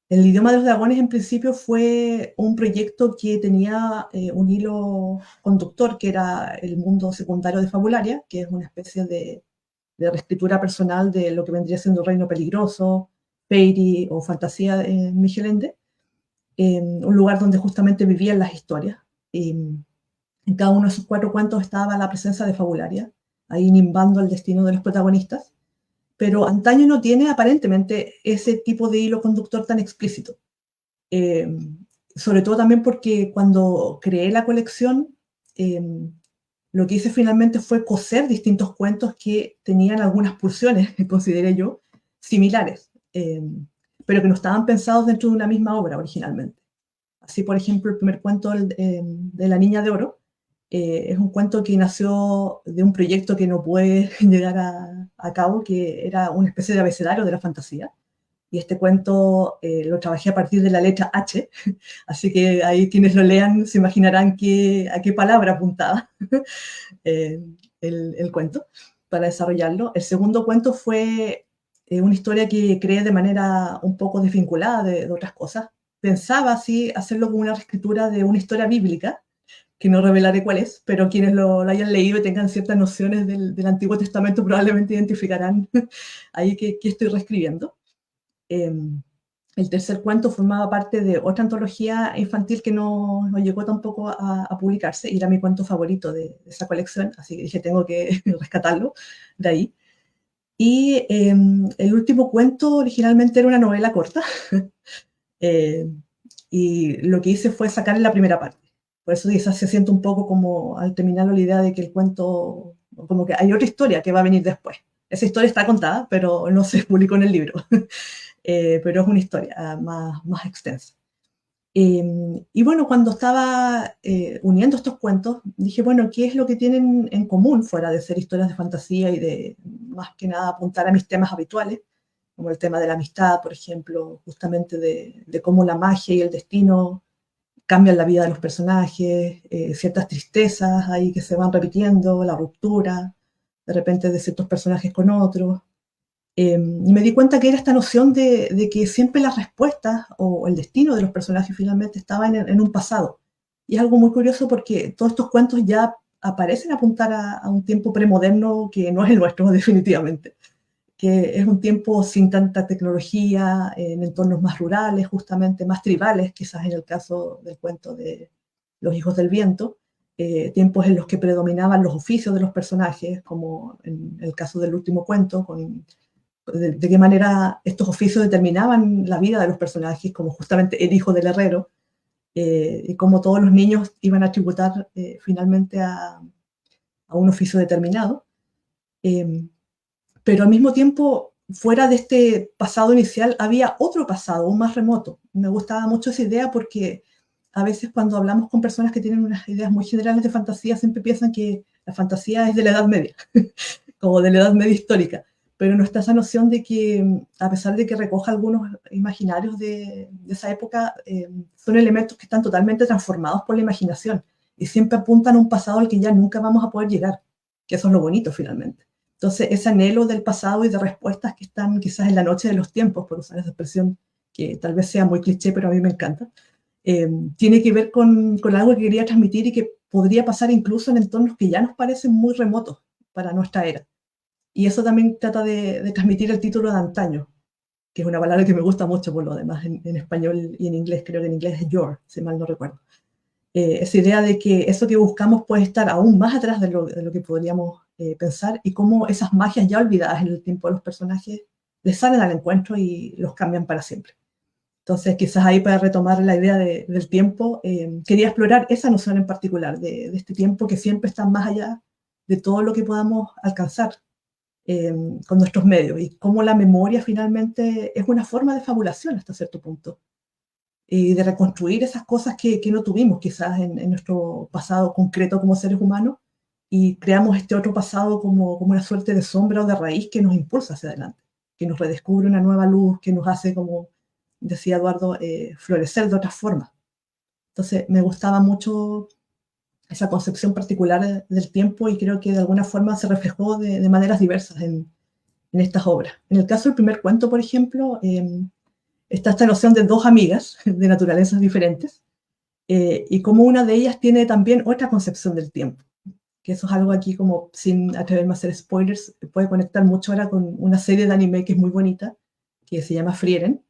idioma de los dragones en principio fue un proyecto que tenía un hilo conductor, que era el mundo secundario de Fabularia, que es una especie de reescritura personal de lo que vendría siendo Reino Peligroso, Fairy o Fantasía en Michelende, un lugar donde justamente vivían las historias. En cada uno de esos 4 cuentos estaba la presencia de Fabularia, ahí nimbando el destino de los protagonistas. Pero Antaño no tiene aparentemente ese tipo de hilo conductor tan explícito. Sobre todo también porque cuando creé la colección, lo que hice finalmente fue coser distintos cuentos que tenían algunas pulsiones, consideré yo, similares, pero que no estaban pensados dentro de una misma obra originalmente. Así, por ejemplo, el primer cuento de La Niña de Oro es un cuento que nació de un proyecto que no puede llegar a cabo, que era una especie de abecedario de la fantasía. Y este cuento lo trabajé a partir de la letra H, así que ahí quienes lo lean se imaginarán a qué palabra apuntaba el cuento para desarrollarlo. El segundo cuento fue una historia que creé de manera un poco desvinculada de otras cosas. Pensaba así hacerlo como una reescritura de una historia bíblica, que no revelaré cuál es, pero quienes lo hayan leído y tengan ciertas nociones del Antiguo Testamento probablemente identificarán ahí que estoy reescribiendo. El tercer cuento formaba parte de otra antología infantil que no llegó tampoco a publicarse, y era mi cuento favorito de esa colección, así que dije, tengo que rescatarlo de ahí. Y el último cuento originalmente era una novela corta, y lo que hice fue sacar en la primera parte. Por eso quizás se siente un poco como al terminarlo la idea de que el cuento, como que hay otra historia que va a venir después. Esa historia está contada, pero no se publicó en el libro. Pero es una historia más extensa. Y bueno, cuando estaba uniendo estos cuentos, dije, bueno, ¿qué es lo que tienen en común fuera de ser historias de fantasía y de más que nada apuntar a mis temas habituales, como el tema de la amistad, por ejemplo, justamente de cómo la magia y el destino cambian la vida de los personajes, ciertas tristezas ahí que se van repitiendo, la ruptura, de repente de ciertos personajes con otros. Y me di cuenta que era esta noción de que siempre las respuestas o el destino de los personajes finalmente estaba en un pasado. Y es algo muy curioso porque todos estos cuentos ya aparecen apuntar a un tiempo premoderno que no es el nuestro, definitivamente. Que es un tiempo sin tanta tecnología, en entornos más rurales, justamente más tribales, quizás en el caso del cuento de Los Hijos del Viento, tiempos en los que predominaban los oficios de los personajes, como en el caso del último cuento, de qué manera estos oficios determinaban la vida de los personajes, como justamente el hijo del herrero, y cómo todos los niños iban a tributar finalmente a un oficio determinado. Pero al mismo tiempo, fuera de este pasado inicial, había otro pasado, aún más remoto. Me gustaba mucho esa idea porque a veces cuando hablamos con personas que tienen unas ideas muy generales de fantasía, siempre piensan que la fantasía es de la Edad Media, como de la Edad Media histórica. Pero no está esa noción de que, a pesar de que recoja algunos imaginarios de esa época, son elementos que están totalmente transformados por la imaginación y siempre apuntan a un pasado al que ya nunca vamos a poder llegar, que eso es lo bonito finalmente. Entonces, ese anhelo del pasado y de respuestas que están quizás en la noche de los tiempos, por usar esa expresión que tal vez sea muy cliché, pero a mí me encanta, tiene que ver con algo que quería transmitir y que podría pasar incluso en entornos que ya nos parecen muy remotos para nuestra era. Y eso también trata de transmitir el título de Antaño, que es una palabra que me gusta mucho por lo demás, en español y en inglés, creo que en inglés es your, si mal no recuerdo. Esa idea de que eso que buscamos puede estar aún más atrás de lo que podríamos pensar, y cómo esas magias ya olvidadas en el tiempo de los personajes les salen al encuentro y los cambian para siempre. Entonces, quizás ahí, para retomar la idea del tiempo, quería explorar esa noción en particular, de este tiempo que siempre está más allá de todo lo que podamos alcanzar con nuestros medios, y cómo la memoria finalmente es una forma de fabulación hasta cierto punto, y de reconstruir esas cosas que no tuvimos quizás en nuestro pasado concreto como seres humanos, y creamos este otro pasado como una suerte de sombra o de raíz que nos impulsa hacia adelante, que nos redescubre una nueva luz, que nos hace, como decía Eduardo, florecer de otra forma. Entonces me gustaba mucho esa concepción particular del tiempo, y creo que de alguna forma se reflejó de maneras diversas en estas obras. En el caso del primer cuento, por ejemplo, está esta noción de dos amigas de naturalezas diferentes, y como una de ellas tiene también otra concepción del tiempo, que eso es algo aquí, como sin atreverme a hacer spoilers, puede conectar mucho ahora con una serie de anime que es muy bonita, que se llama Frieren,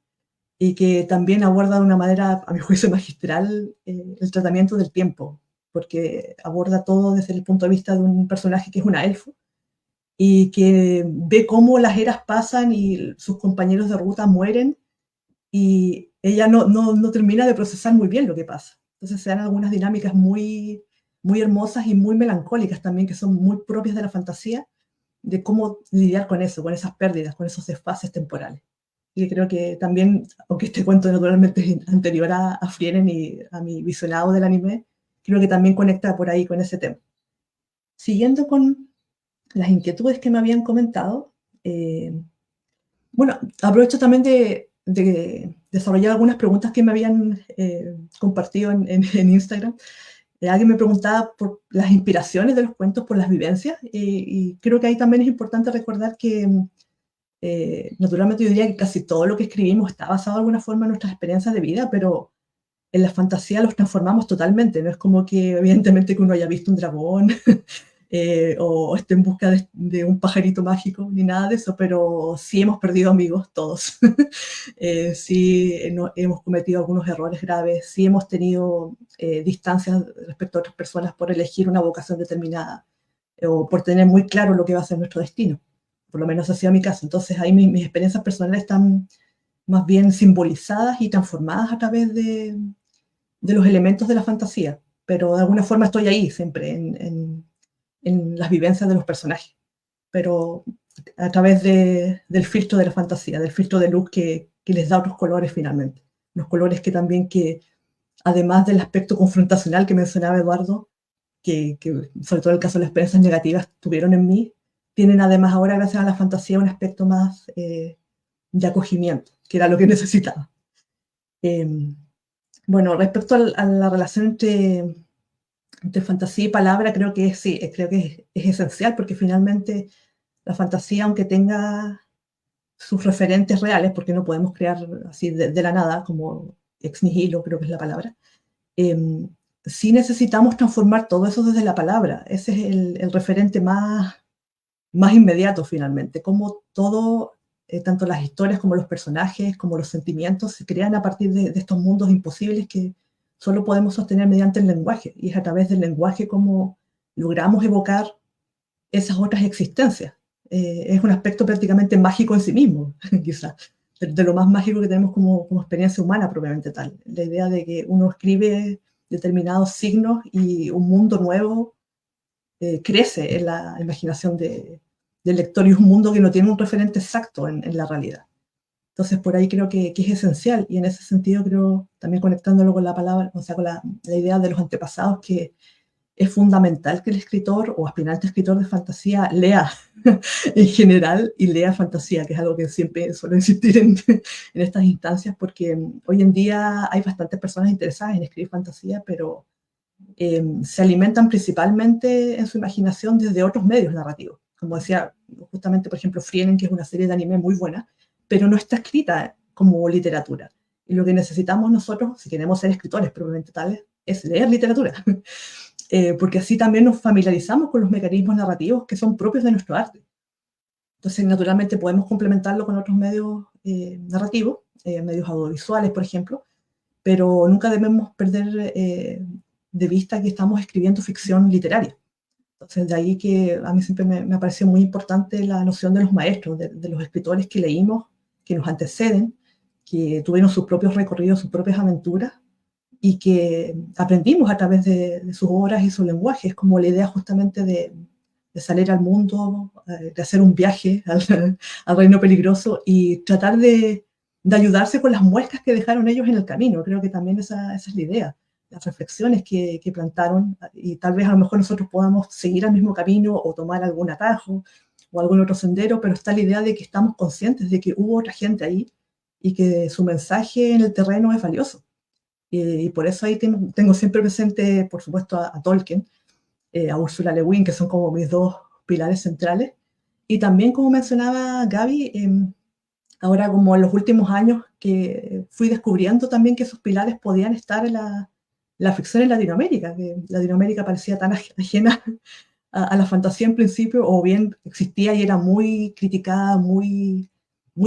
y que también aborda de una manera, a mi juicio, magistral el tratamiento del tiempo, porque aborda todo desde el punto de vista de un personaje que es una elfo, y que ve cómo las eras pasan y sus compañeros de ruta mueren, y ella no termina de procesar muy bien lo que pasa. Entonces se dan algunas dinámicas muy, muy hermosas y muy melancólicas también, que son muy propias de la fantasía, de cómo lidiar con eso, con esas pérdidas, con esos desfases temporales. Y creo que también, aunque este cuento naturalmente es anterior a Frieren y a mi visionado del anime, creo que también conecta por ahí con ese tema. Siguiendo con las inquietudes que me habían comentado, bueno, aprovecho también de desarrollar algunas preguntas que me habían compartido en Instagram. Alguien me preguntaba por las inspiraciones de los cuentos, por las vivencias, y creo que ahí también es importante recordar que naturalmente yo diría que casi todo lo que escribimos está basado de alguna forma en nuestras experiencias de vida, pero en la fantasía los transformamos totalmente. No es como que evidentemente que uno haya visto un dragón o esté en busca de un pajarito mágico, ni nada de eso, pero sí hemos perdido amigos todos. Sí hemos cometido algunos errores graves, sí hemos tenido distancias respecto a otras personas por elegir una vocación determinada, o por tener muy claro lo que va a ser nuestro destino. Por lo menos ha sido mi caso. Entonces ahí mis experiencias personales están más bien simbolizadas y transformadas a través de los elementos de la fantasía, pero de alguna forma estoy ahí siempre en las vivencias de los personajes, pero a través del filtro de la fantasía, del filtro de luz que les da otros colores finalmente. Los colores que también, que además del aspecto confrontacional que mencionaba Eduardo, que sobre todo en el caso de las experiencias negativas tuvieron en mí, tienen además ahora, gracias a la fantasía, un aspecto más de acogimiento, que era lo que necesitaba. Bueno, respecto a la relación entre fantasía y palabra, creo que sí, creo que es esencial, porque finalmente la fantasía, aunque tenga sus referentes reales, porque no podemos crear así de la nada, como ex nihilo, creo que es la palabra, sí necesitamos transformar todo eso desde la palabra. Ese es el referente más inmediato finalmente, como todo, tanto las historias como los personajes, como los sentimientos, se crean a partir de estos mundos imposibles que solo podemos sostener mediante el lenguaje, y es a través del lenguaje como logramos evocar esas otras existencias. Es un aspecto prácticamente mágico en sí mismo, quizás, de lo más mágico que tenemos como experiencia humana propiamente tal. La idea de que uno escribe determinados signos y un mundo nuevo crece en la imaginación del lector, y es un mundo que no tiene un referente exacto en la realidad. Entonces, por ahí creo que es esencial, y en ese sentido creo, también conectándolo con la palabra, o sea, con la idea de los antepasados, que es fundamental que el escritor o aspirante escritor de fantasía lea en general, y lea fantasía, que es algo que siempre suelo insistir en estas instancias, porque hoy en día hay bastantes personas interesadas en escribir fantasía, pero se alimentan principalmente en su imaginación desde otros medios narrativos. Como decía justamente, por ejemplo, Frieren, que es una serie de anime muy buena, pero no está escrita como literatura. Y lo que necesitamos nosotros, si queremos ser escritores probablemente tales, es leer literatura. Porque así también nos familiarizamos con los mecanismos narrativos que son propios de nuestro arte. Entonces, naturalmente, podemos complementarlo con otros medios narrativos, medios audiovisuales, por ejemplo, pero nunca debemos perder de vista que estamos escribiendo ficción literaria. Entonces, de ahí que a mí siempre me ha parecido muy importante la noción de los maestros, de los escritores que leímos, que nos anteceden, que tuvieron sus propios recorridos, sus propias aventuras, y que aprendimos a través de sus obras y su lenguaje. Es como la idea justamente de salir al mundo, de hacer un viaje al reino peligroso y tratar de ayudarse con las muestras que dejaron ellos en el camino. Creo que también esa es la idea, las reflexiones que plantaron, y tal vez a lo mejor nosotros podamos seguir el mismo camino o tomar algún atajo o algún otro sendero, pero está la idea de que estamos conscientes de que hubo otra gente ahí y que su mensaje en el terreno es valioso. Y por eso ahí tengo siempre presente, por supuesto, a Tolkien, a Ursula Le Guin, que son como mis dos pilares centrales. Y también, como mencionaba Gaby, ahora como en los últimos años que fui descubriendo también que esos pilares podían estar en la ficción en Latinoamérica, que Latinoamérica parecía tan ajena a la fantasía en principio, o bien existía y era muy criticada, muy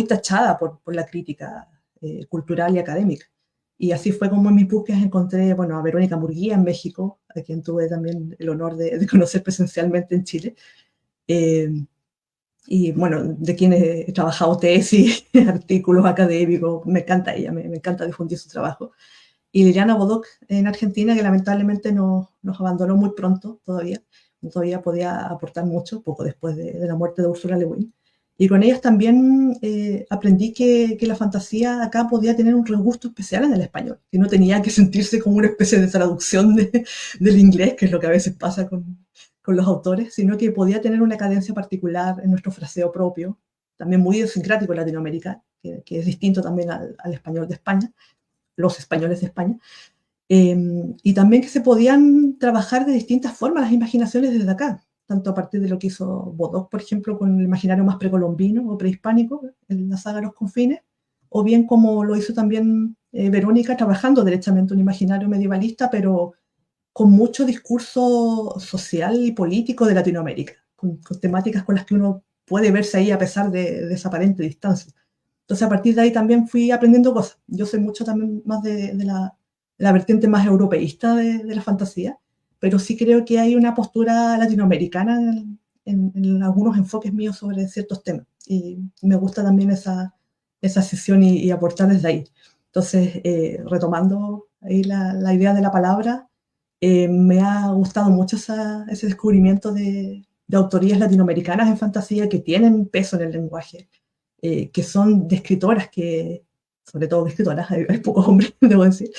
tachada por la crítica cultural y académica. Y así fue como en mis búsquedas encontré, bueno, a Verónica Murguía en México, a quien tuve también el honor de conocer presencialmente en Chile. Y bueno, de quien he trabajado tesis, artículos académicos, me encanta ella, me encanta difundir su trabajo. Y Liliana Bodoc en Argentina, que lamentablemente nos abandonó muy pronto todavía podía aportar mucho, poco después de la muerte de Ursula Le Guin. Y con ellas también aprendí que la fantasía acá podía tener un regusto especial en el español, que no tenía que sentirse como una especie de traducción del inglés, que es lo que a veces pasa con los autores, sino que podía tener una cadencia particular en nuestro fraseo propio, también muy idiosincrático en Latinoamérica, que es distinto también al español de España, los españoles de España. Y también que se podían trabajar de distintas formas las imaginaciones desde acá, tanto a partir de lo que hizo Bodoc, por ejemplo, con el imaginario más precolombino o prehispánico, en la saga Los Confines, o bien como lo hizo también Verónica, trabajando derechamente un imaginario medievalista, pero con mucho discurso social y político de Latinoamérica, con temáticas con las que uno puede verse ahí a pesar de esa aparente distancia. Entonces, a partir de ahí también fui aprendiendo cosas. Yo soy mucho también más de la vertiente más europeísta de la fantasía, pero sí creo que hay una postura latinoamericana en algunos enfoques míos sobre ciertos temas. Y me gusta también esa sesión y aportar desde ahí. Entonces, retomando ahí la idea de la palabra, me ha gustado mucho ese descubrimiento de autorías latinoamericanas en fantasía que tienen peso en el lenguaje, que son de escritoras sobre todo de escritoras, hay pocos hombres, debo decir,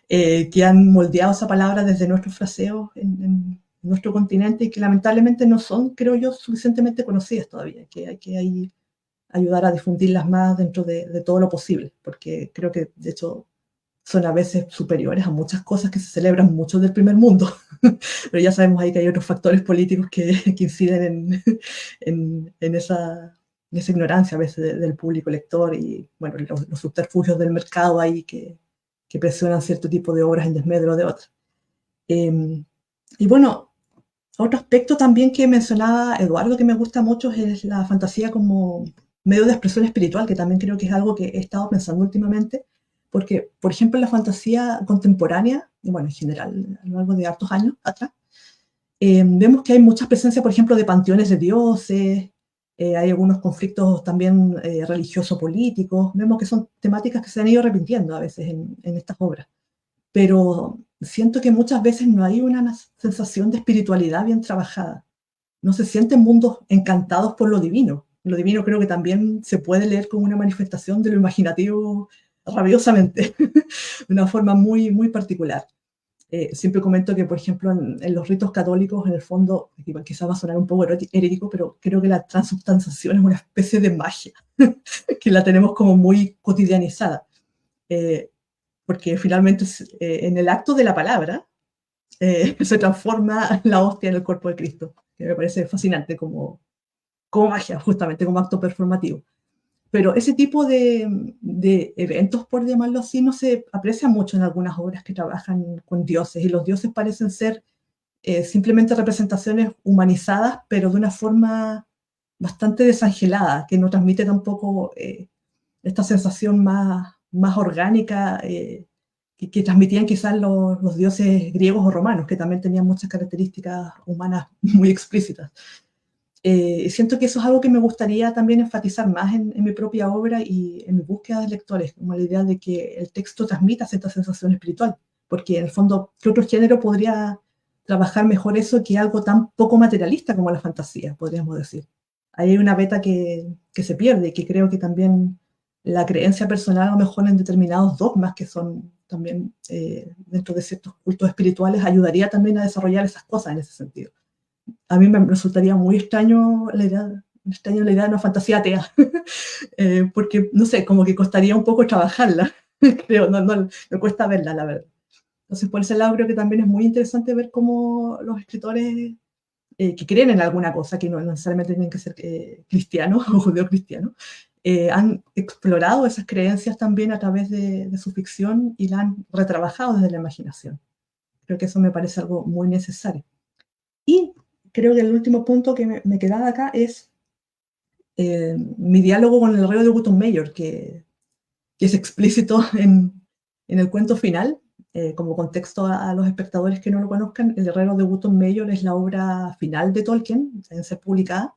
que han moldeado esa palabra desde nuestros fraseos en nuestro continente y que lamentablemente no son, creo yo, suficientemente conocidas todavía, que hay que ahí ayudar a difundirlas más dentro de todo lo posible, porque creo que, de hecho, son a veces superiores a muchas cosas que se celebran mucho del primer mundo. Pero ya sabemos ahí que hay otros factores políticos que inciden en esa ignorancia a veces del público lector y, bueno, los subterfugios del mercado ahí que presionan cierto tipo de obras en desmedro de otras. Y bueno, otro aspecto también que mencionaba Eduardo que me gusta mucho es la fantasía como medio de expresión espiritual, que también creo que es algo que he estado pensando últimamente, porque, por ejemplo, en la fantasía contemporánea, y bueno, en general, a lo largo de hartos años atrás, vemos que hay mucha presencia, por ejemplo, de panteones de dioses, hay algunos conflictos también religioso-políticos, vemos que son temáticas que se han ido repitiendo a veces en estas obras, pero siento que muchas veces no hay una sensación de espiritualidad bien trabajada, no se sienten mundos encantados por lo divino. Lo divino creo que también se puede leer como una manifestación de lo imaginativo rabiosamente, de una forma muy, muy particular. Siempre comento que, por ejemplo, en los ritos católicos, en el fondo, quizás va a sonar un poco herético, pero creo que la transubstanciación es una especie de magia, que la tenemos como muy cotidianizada, porque finalmente en el acto de la palabra se transforma la hostia en el cuerpo de Cristo, que me parece fascinante como magia, justamente como acto performativo. Pero ese tipo de eventos, por llamarlo así, no se aprecia mucho en algunas obras que trabajan con dioses, y los dioses parecen ser simplemente representaciones humanizadas, pero de una forma bastante desangelada, que no transmite tampoco esta sensación más orgánica que transmitían quizás los dioses griegos o romanos, que también tenían muchas características humanas muy explícitas. Siento que eso es algo que me gustaría también enfatizar más en mi propia obra y en mi búsqueda de lectores, como la idea de que el texto transmita cierta sensación espiritual, porque en el fondo, ¿qué otro género podría trabajar mejor eso que algo tan poco materialista como la fantasía, podríamos decir? Ahí hay una beta que se pierde y que creo que también la creencia personal a lo mejor en determinados dogmas que son también dentro de ciertos cultos espirituales ayudaría también a desarrollar esas cosas en ese sentido. A mí me resultaría muy extraño la idea de una fantasía atea, porque, no sé, como que costaría un poco trabajarla, creo, me cuesta verla, la verdad. Entonces, por ese lado creo que también es muy interesante ver cómo los escritores que creen en alguna cosa, que no necesariamente tienen que ser cristianos o judeocristianos, han explorado esas creencias también a través de su ficción y la han retrabajado desde la imaginación. Creo que eso me parece algo muy necesario. Y creo que el último punto que me quedaba acá es mi diálogo con el herrero de Guton Mayor, que es explícito en el cuento final. Como contexto a los espectadores que no lo conozcan, el herrero de Guton Mayor es la obra final de Tolkien en ser publicada,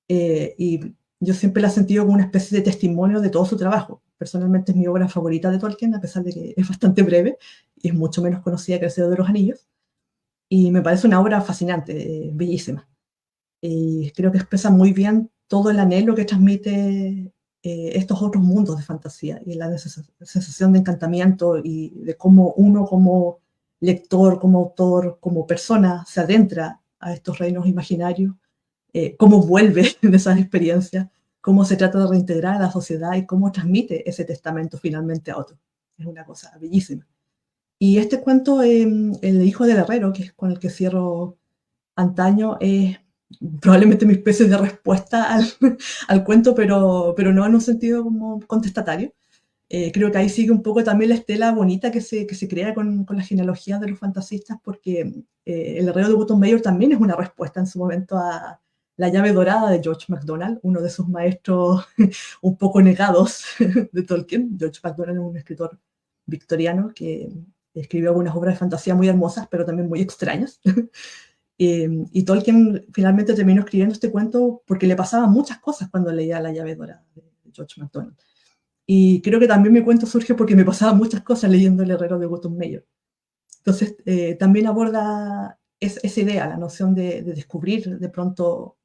y yo siempre la he sentido como una especie de testimonio de todo su trabajo. Personalmente es mi obra favorita de Tolkien, a pesar de que es bastante breve y es mucho menos conocida que El Señor de los Anillos. Y me parece una obra fascinante, bellísima. Y creo que expresa muy bien todo el anhelo que transmite estos otros mundos de fantasía y la sensación de encantamiento y de cómo uno como lector, como autor, como persona se adentra a estos reinos imaginarios, cómo vuelve de esas experiencias, cómo se trata de reintegrar a la sociedad y cómo transmite ese testamento finalmente a otro. Es una cosa bellísima. Y este cuento, El hijo del herrero, que es con el que cierro Antaño, es probablemente mi especie de respuesta al cuento, pero no en un sentido como contestatario. Creo que ahí sigue un poco también la estela bonita que se crea con la genealogía de los fantasistas, porque El herrero de Guton Mayor también es una respuesta en su momento a La llave dorada de George MacDonald, uno de sus maestros un poco negados de Tolkien. George MacDonald es un escritor victoriano que escribió algunas obras de fantasía muy hermosas, pero también muy extrañas. Y Tolkien finalmente terminó escribiendo este cuento porque le pasaban muchas cosas cuando leía La llave dorada de George MacDonald. Y creo que también mi cuento surge porque me pasaban muchas cosas leyendo El herrero de Guton Mayor. Entonces, también aborda esa idea, la noción de descubrir de pronto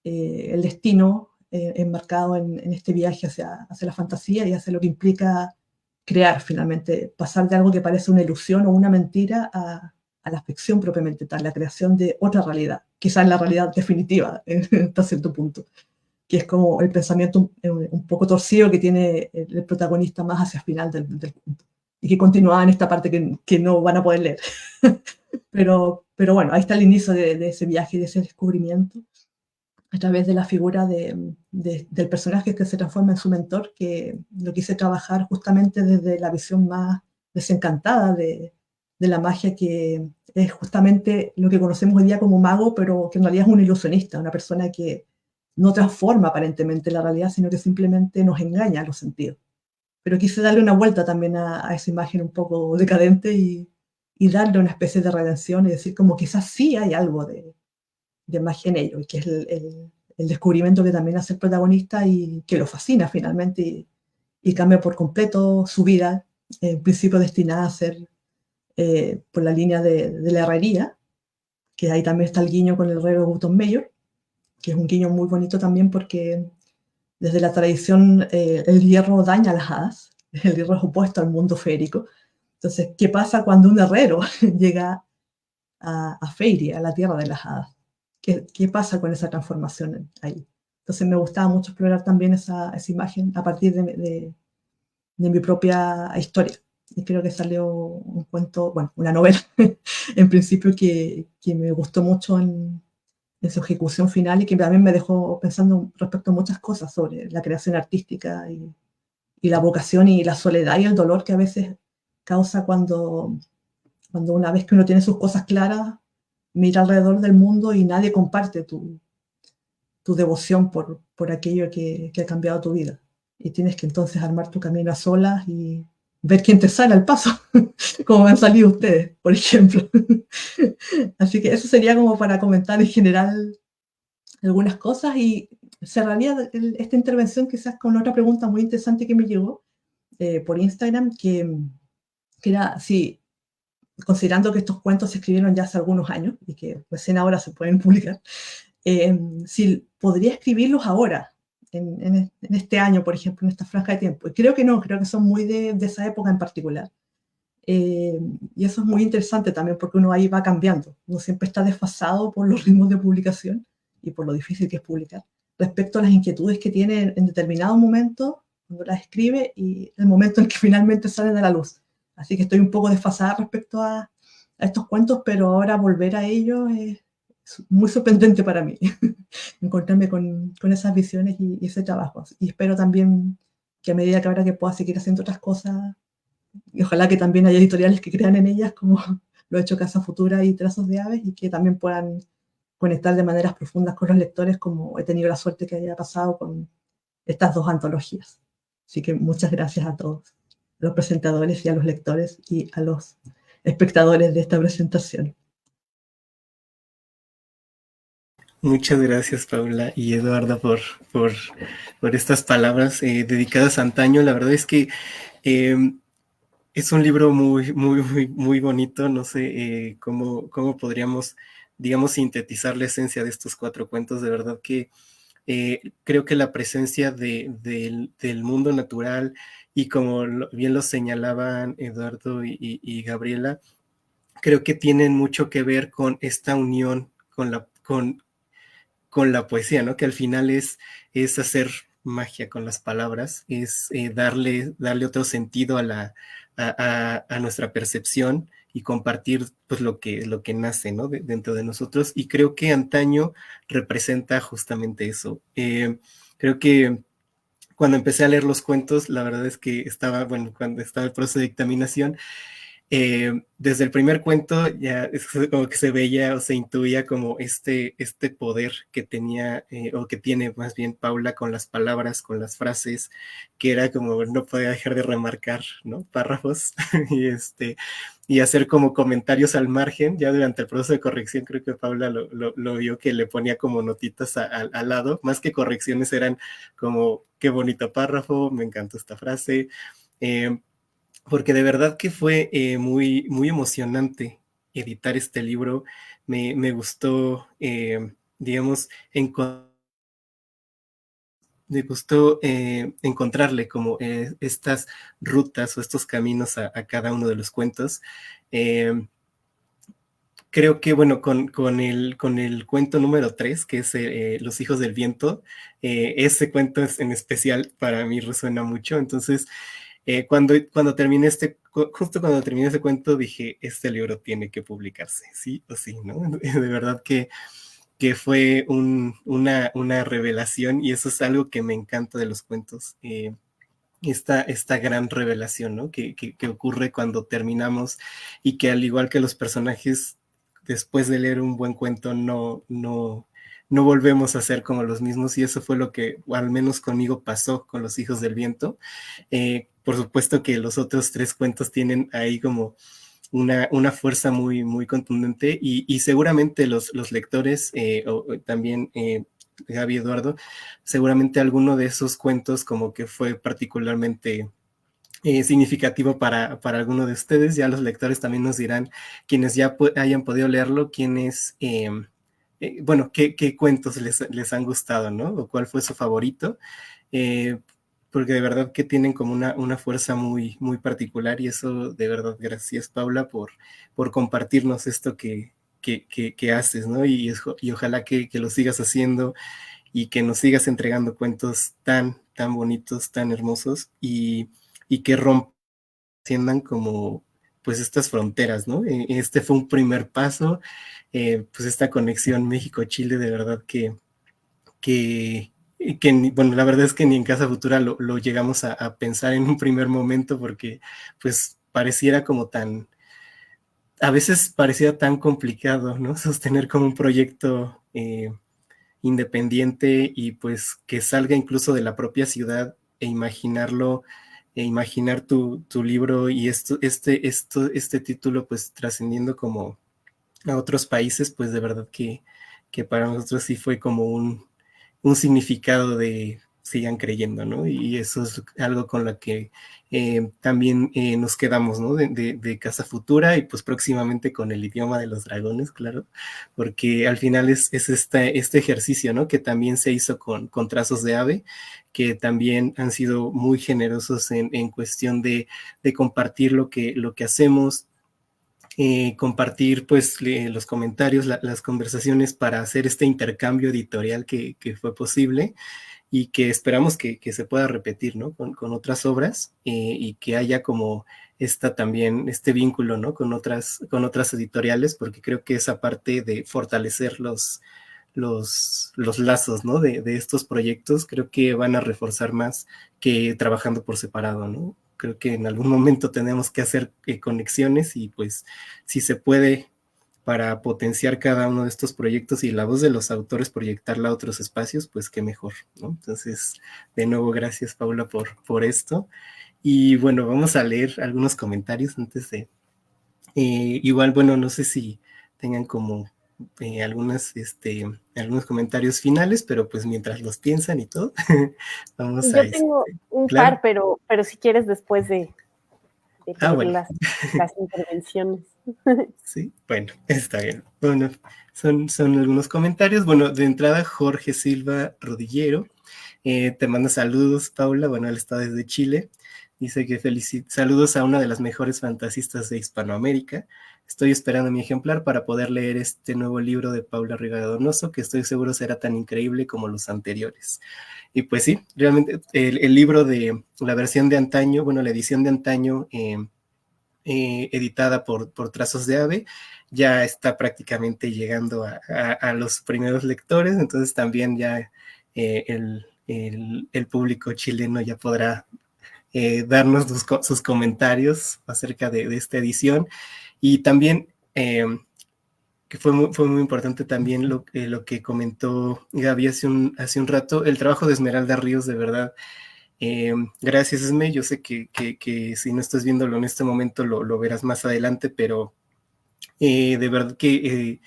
el destino enmarcado en este viaje hacia la fantasía y hacia lo que implica crear finalmente, pasar de algo que parece una ilusión o una mentira a la ficción propiamente tal, la creación de otra realidad, quizás la realidad definitiva hasta cierto punto, que es como el pensamiento un poco torcido que tiene el protagonista más hacia el final del cuento, y que continúa en esta parte que no van a poder leer. pero bueno, ahí está el inicio de ese viaje, de ese descubrimiento, a través de la figura del personaje que se transforma en su mentor, que lo quise trabajar justamente desde la visión más desencantada de la magia, que es justamente lo que conocemos hoy día como mago, pero que en realidad es un ilusionista, una persona que no transforma aparentemente la realidad, sino que simplemente nos engaña a los sentidos. Pero quise darle una vuelta también a esa imagen un poco decadente y darle una especie de redención y decir como quizás sí hay algo de magia en ello, y que es el descubrimiento que también hace el protagonista y que lo fascina finalmente y cambia por completo su vida, en principio destinada a ser por la línea de la herrería, que ahí también está el guiño con el herrero de Guton Mayor, que es un guiño muy bonito también porque desde la tradición el hierro daña a las hadas, el hierro es opuesto al mundo férico. Entonces, ¿qué pasa cuando un herrero llega a Fairy, a la tierra de las hadas? ¿Qué pasa con esa transformación ahí? Entonces me gustaba mucho explorar también esa imagen a partir de mi propia historia. y creo que salió un cuento, bueno, una novela en principio que me gustó mucho en su ejecución final y que también me dejó pensando respecto a muchas cosas sobre la creación artística y la vocación y la soledad y el dolor que a veces causa cuando una vez que uno tiene sus cosas claras, mira alrededor del mundo y nadie comparte tu devoción por aquello que ha cambiado tu vida. Y tienes que entonces armar tu camino a solas y ver quién te sale al paso, como han salido ustedes, por ejemplo. Así que eso sería como para comentar en general algunas cosas y cerraría esta intervención quizás con otra pregunta muy interesante que me llegó por Instagram, que era si, considerando que estos cuentos se escribieron ya hace algunos años y que recién ahora se pueden publicar, si podría escribirlos ahora, en este año, por ejemplo, en esta franja de tiempo. Y creo que no, creo que son muy de esa época en particular. Y eso es muy interesante también porque uno ahí va cambiando. Uno siempre está desfasado por los ritmos de publicación y por lo difícil que es publicar, respecto a las inquietudes que tiene en determinado momento, cuando las escribe, y el momento en que finalmente salen a la luz. Así que estoy un poco desfasada respecto a estos cuentos, pero ahora volver a ellos es muy sorprendente para mí, encontrarme con esas visiones y ese trabajo. Y espero también que a medida que ahora que pueda seguir haciendo otras cosas, y ojalá que también haya editoriales que crean en ellas, como lo ha hecho Casa Futura y Trazos de Aves, y que también puedan conectar de maneras profundas con los lectores, como he tenido la suerte que haya pasado con estas dos antologías. Así que muchas gracias a todos, a los presentadores y a los lectores y a los espectadores de esta presentación. Muchas gracias, Paula y Eduardo, por estas palabras dedicadas a antaño. La verdad es que es un libro muy bonito. No sé cómo podríamos, digamos, sintetizar la esencia de estos 4 cuentos. De verdad que creo que la presencia del mundo natural y como bien lo señalaban Eduardo y Gabriela, creo que tienen mucho que ver con esta unión con la poesía, ¿no? Que al final es hacer magia con las palabras, es darle otro sentido a nuestra percepción y compartir pues lo que nace, ¿no? Dentro de nosotros. Y creo que antaño representa justamente eso. Creo que cuando empecé a leer los cuentos, la verdad es que cuando estaba el proceso de dictaminación, desde el primer cuento ya es como que se veía o se intuía como este poder que tenía o que tiene más bien Paula con las palabras, con las frases, que era como no podía dejar de remarcar, ¿no? Párrafos y hacer como comentarios al margen. Ya durante el proceso de corrección creo que Paula lo vio, que le ponía como notitas al lado, más que correcciones eran como qué bonito párrafo, me encantó esta frase. Porque de verdad que fue muy emocionante editar este libro. Me gustó, digamos, encontrarle como estas rutas o estos caminos a cada uno de los cuentos. Creo que, bueno, con el cuento número 3, que es Los hijos del viento, ese cuento en especial para mí resuena mucho. Entonces, cuando terminé justo cuando terminé ese cuento, dije, este libro tiene que publicarse, sí o sí, ¿no? De verdad que fue una revelación, y eso es algo que me encanta de los cuentos. Esta gran revelación, ¿no? Que ocurre cuando terminamos, y que al igual que los personajes, después de leer un buen cuento, no volvemos a ser como los mismos, y eso fue lo que al menos conmigo pasó con Los hijos del viento. Por supuesto que los otros 3 cuentos tienen ahí como una fuerza muy contundente, y seguramente los lectores, o también Gaby, Eduardo, seguramente alguno de esos cuentos como que fue particularmente significativo para alguno de ustedes. Ya los lectores también nos dirán, quienes ya hayan podido leerlo, bueno, qué cuentos les han gustado, ¿no? O cuál fue su favorito. Porque de verdad que tienen como una fuerza muy particular, y eso de verdad, gracias Paula por compartirnos esto que haces, ¿no? Y ojalá que lo sigas haciendo, y que nos sigas entregando cuentos tan bonitos, tan hermosos, y que rompan trasciendan como pues estas fronteras, ¿no? Este fue un primer paso, pues esta conexión México-Chile de verdad que bueno, la verdad es que ni en Casa Futura lo llegamos a pensar en un primer momento porque pues pareciera como tan, a veces parecía tan complicado, ¿no? Sostener como un proyecto independiente y pues que salga incluso de la propia ciudad e imaginarlo, e imaginar tu libro y este título pues trascendiendo como a otros países, pues de verdad que para nosotros sí fue como un significado de sigan creyendo, ¿no? Y eso es algo con lo que también nos quedamos, ¿no? De Casa Futura y pues próximamente con el idioma de los dragones, claro, porque al final es este ejercicio, ¿no? Que también se hizo con Trazos de Ave, que también han sido muy generosos en cuestión de compartir lo que hacemos, compartir pues los comentarios, las conversaciones para hacer este intercambio editorial que fue posible y que esperamos que se pueda repetir, ¿no? Con otras obras y que haya como también este vínculo, ¿no? Con otras editoriales, porque creo que esa parte de fortalecer los lazos, ¿no? De estos proyectos, creo que van a reforzar más que trabajando por separado, ¿no? Creo que en algún momento tenemos que hacer conexiones y pues si se puede para potenciar cada uno de estos proyectos y la voz de los autores proyectarla a otros espacios, pues qué mejor, ¿no? Entonces, de nuevo, gracias Paula por esto. Y bueno, vamos a leer algunos comentarios antes de... igual, bueno, no sé si tengan como algunos comentarios finales, pero pues mientras los piensan y todo, vamos a... Yo tengo un claro. par, pero si quieres después de leer Bueno. las intervenciones. Sí, bueno, está bien. Bueno, son algunos comentarios. Bueno, de entrada, Jorge Silva Rodillero te manda saludos, Paula. Bueno, él está desde Chile. Dice que saludos a una de las mejores fantasistas de Hispanoamérica. Estoy esperando mi ejemplar para poder leer este nuevo libro de Paula Rivera Donoso, que estoy seguro será tan increíble como los anteriores. Y pues sí, realmente el libro de la versión de antaño, bueno, la edición de antaño, editada por Trazos de Ave, ya está prácticamente llegando a los primeros lectores, entonces también ya el público chileno ya podrá darnos sus comentarios acerca de esta edición. Y también, que fue muy importante también lo que comentó Gaby hace un rato, el trabajo de Esmeralda Ríos, de verdad. Gracias, Esme. Yo sé que si no estás viéndolo en este momento, lo verás más adelante, pero de verdad que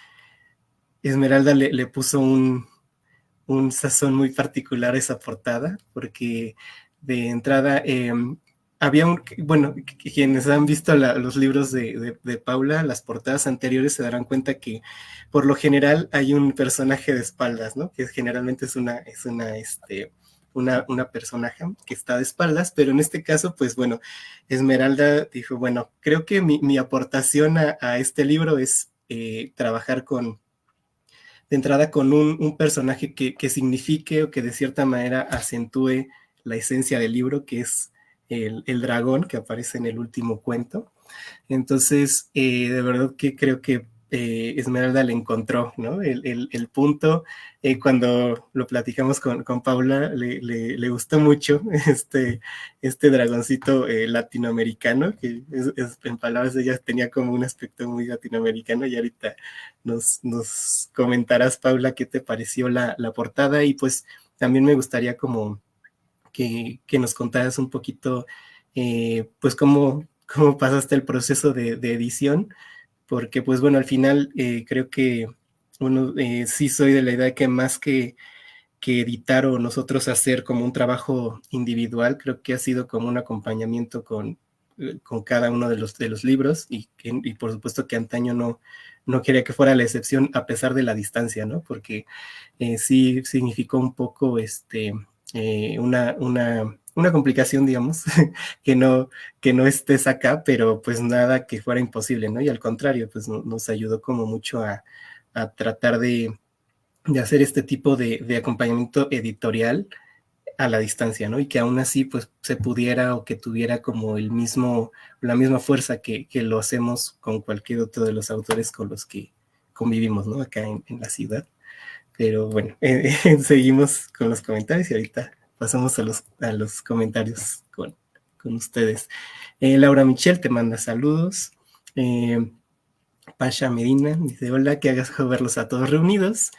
Esmeralda le puso un sazón muy particular a esa portada, porque de entrada había bueno, quienes han visto los libros de Paula, las portadas anteriores se darán cuenta que por lo general hay un personaje de espaldas, ¿no? Que generalmente es una personaje que está de espaldas, pero en este caso, pues bueno, Esmeralda dijo, bueno, creo que mi aportación a este libro es trabajar de entrada con un personaje que signifique o que de cierta manera acentúe la esencia del libro, que es el dragón que aparece en el último cuento. Entonces, de verdad que creo que Esmeralda le encontró, ¿no? El punto, cuando lo platicamos con Paula, le gustó mucho este dragoncito latinoamericano, que en palabras de ella tenía como un aspecto muy latinoamericano, y ahorita nos comentarás, Paula, qué te pareció la portada, y pues también me gustaría como que nos contaras un poquito, pues cómo pasaste el proceso de edición, porque pues bueno, al final creo que sí soy de la idea que más que editar o nosotros hacer como un trabajo individual, creo que ha sido como un acompañamiento con cada uno de los libros y por supuesto que antaño no quería que fuera la excepción a pesar de la distancia, ¿no? Porque sí significó un poco una complicación, digamos, que no estés acá, pero pues nada que fuera imposible, ¿no? Y al contrario, pues nos ayudó como mucho a tratar de hacer este tipo de acompañamiento editorial a la distancia, ¿no? Y que aún así pues se pudiera o que tuviera como la misma fuerza que lo hacemos con cualquier otro de los autores con los que convivimos, ¿no? Acá en la ciudad. Pero bueno, seguimos con los comentarios y ahorita pasamos a los comentarios con ustedes. Laura Michelle te manda saludos. Pasha Medina dice, hola, que hagas verlos a todos reunidos.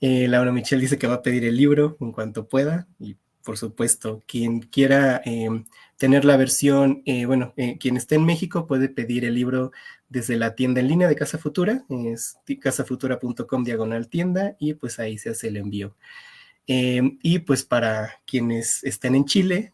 Laura Michelle dice que va a pedir el libro en cuanto pueda y por supuesto, quien quiera tener la versión, quien esté en México puede pedir el libro desde la tienda en línea de Casa Futura, es casafutura.com/tienda y pues ahí se hace el envío. Y pues para quienes estén en Chile,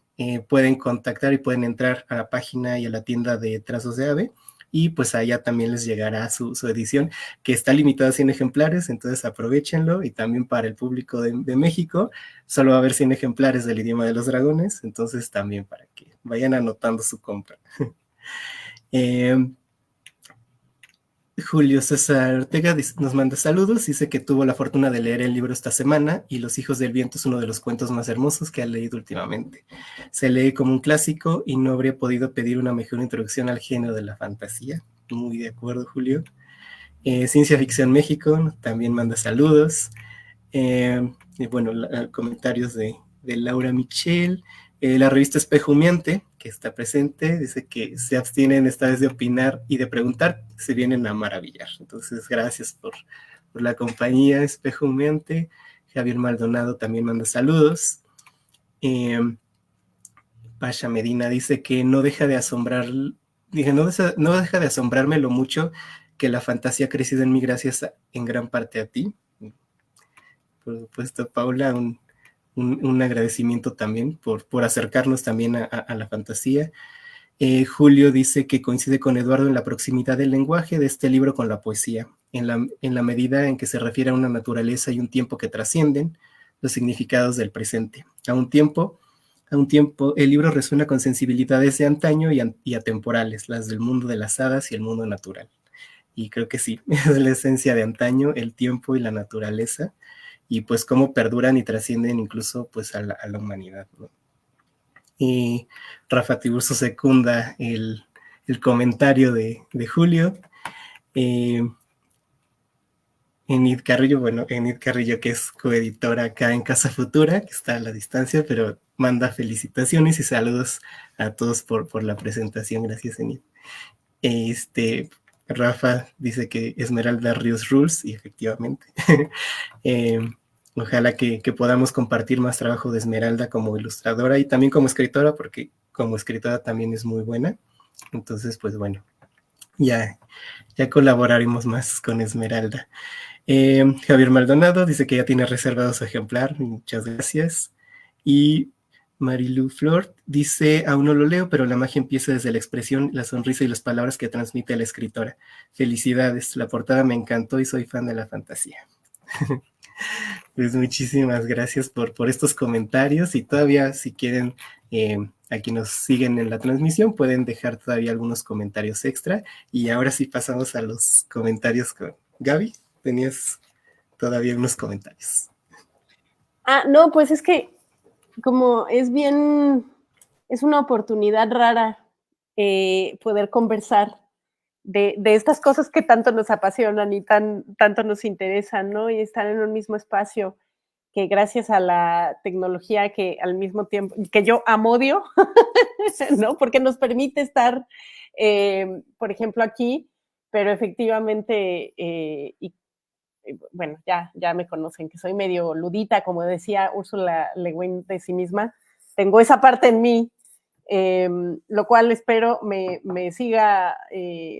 pueden contactar y pueden entrar a la página y a la tienda de Trazos de Ave y pues allá también les llegará su edición, que está limitada a 100 ejemplares, entonces aprovechenlo, y también para el público de México, solo va a haber 100 ejemplares del Idioma de los Dragones, entonces también para que vayan anotando su compra. Julio César Ortega nos manda saludos, dice que tuvo la fortuna de leer el libro esta semana y Los Hijos del Viento es uno de los cuentos más hermosos que ha leído últimamente. Se lee como un clásico y no habría podido pedir una mejor introducción al género de la fantasía. Muy de acuerdo, Julio. Ciencia Ficción México también manda saludos. Y bueno, comentarios de Laura Michelle. La revista Espejo Humeante, que está presente, dice que se abstienen esta vez de opinar y de preguntar, se vienen a maravillar. Entonces, gracias por la compañía, Espejo Humeante. Javier Maldonado también manda saludos. Pasha Medina dice que no deja de asombrarme lo mucho que la fantasía ha crecido en mí gracias en gran parte a ti. Por supuesto, Paula, un agradecimiento también por acercarnos también a la fantasía. Julio dice que coincide con Eduardo en la proximidad del lenguaje de este libro con la poesía, en la medida en que se refiere a una naturaleza y un tiempo que trascienden los significados del presente. A un tiempo, el libro resuena con sensibilidades de antaño y atemporales, las del mundo de las hadas y el mundo natural. Y creo que sí, es la esencia de antaño, el tiempo y la naturaleza, y pues cómo perduran y trascienden incluso pues a la humanidad, ¿no? Y Rafa Tiburcio secunda el comentario de Julio. Enid Carrillo, que es coeditora acá en Casa Futura, que está a la distancia, pero manda felicitaciones y saludos a todos por la presentación. Gracias, Enid. Rafa dice que Esmeralda Ríos Rules, y efectivamente. Ojalá que podamos compartir más trabajo de Esmeralda como ilustradora y también como escritora, porque como escritora también es muy buena. Entonces, pues bueno, ya colaboraremos más con Esmeralda. Javier Maldonado dice que ya tiene reservado su ejemplar, muchas gracias. Y Marilu Flor dice, aún no lo leo, pero la magia empieza desde la expresión, la sonrisa y las palabras que transmite la escritora. Felicidades, la portada me encantó y soy fan de la fantasía. Pues muchísimas gracias por estos comentarios, y todavía si quieren, aquí nos siguen en la transmisión, pueden dejar todavía algunos comentarios extra, y ahora sí pasamos a los comentarios con Gaby. Tenías todavía unos comentarios. No, pues es que como es una oportunidad rara poder conversar de estas cosas que tanto nos apasionan y tanto nos interesan, ¿no? Y estar en un mismo espacio que gracias a la tecnología que al mismo tiempo, que yo odio, ¿no? Porque nos permite estar, por ejemplo, aquí, pero efectivamente, bueno, ya me conocen, que soy medio ludita, como decía Úrsula Le Guin de sí misma. Tengo esa parte en mí, lo cual espero me siga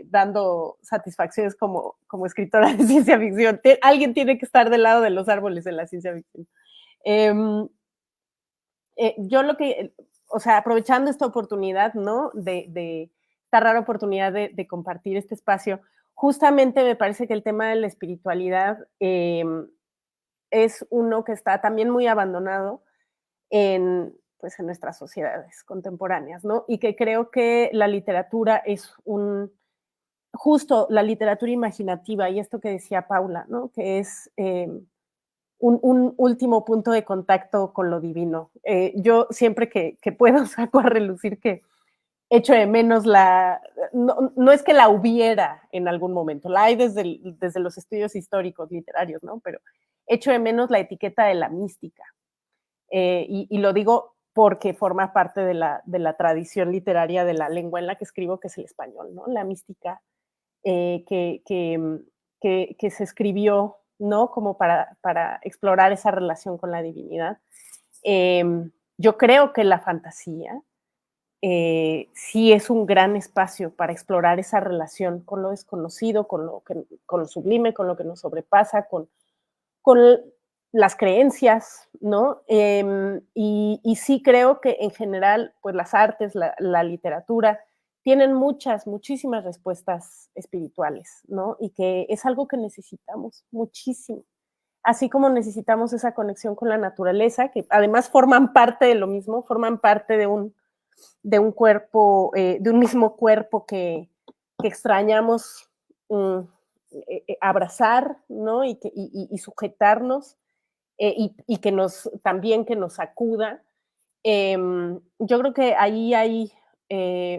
dando satisfacciones como escritora de ciencia ficción. Alguien tiene que estar del lado de los árboles en la ciencia ficción. Yo aprovechando esta oportunidad, ¿no? De esta rara oportunidad de compartir este espacio, justamente me parece que el tema de la espiritualidad es uno que está también muy abandonado en nuestras sociedades contemporáneas, ¿no? Y que creo que la literatura es justo la literatura imaginativa, y esto que decía Paula, ¿no? Que es un último punto de contacto con lo divino. Yo siempre que puedo saco a relucir que echo de menos no es que la hubiera en algún momento, la hay desde los estudios históricos literarios, ¿no? Pero echo de menos la etiqueta de la mística. Y lo digo porque forma parte de la tradición literaria de la lengua en la que escribo, que es el español, ¿no? La mística que se escribió, ¿no? Como para explorar esa relación con la divinidad. Yo creo que la fantasía sí es un gran espacio para explorar esa relación con lo desconocido, con lo sublime, con lo que nos sobrepasa, con las creencias, ¿no? Y sí creo que en general, pues las artes, la literatura, tienen muchísimas respuestas espirituales, ¿no? Y que es algo que necesitamos muchísimo. Así como necesitamos esa conexión con la naturaleza, que además forman parte de lo mismo, forman parte de un cuerpo, de un mismo cuerpo que extrañamos abrazar, ¿no? Y sujetarnos, y que también que nos acuda. Yo creo que ahí hay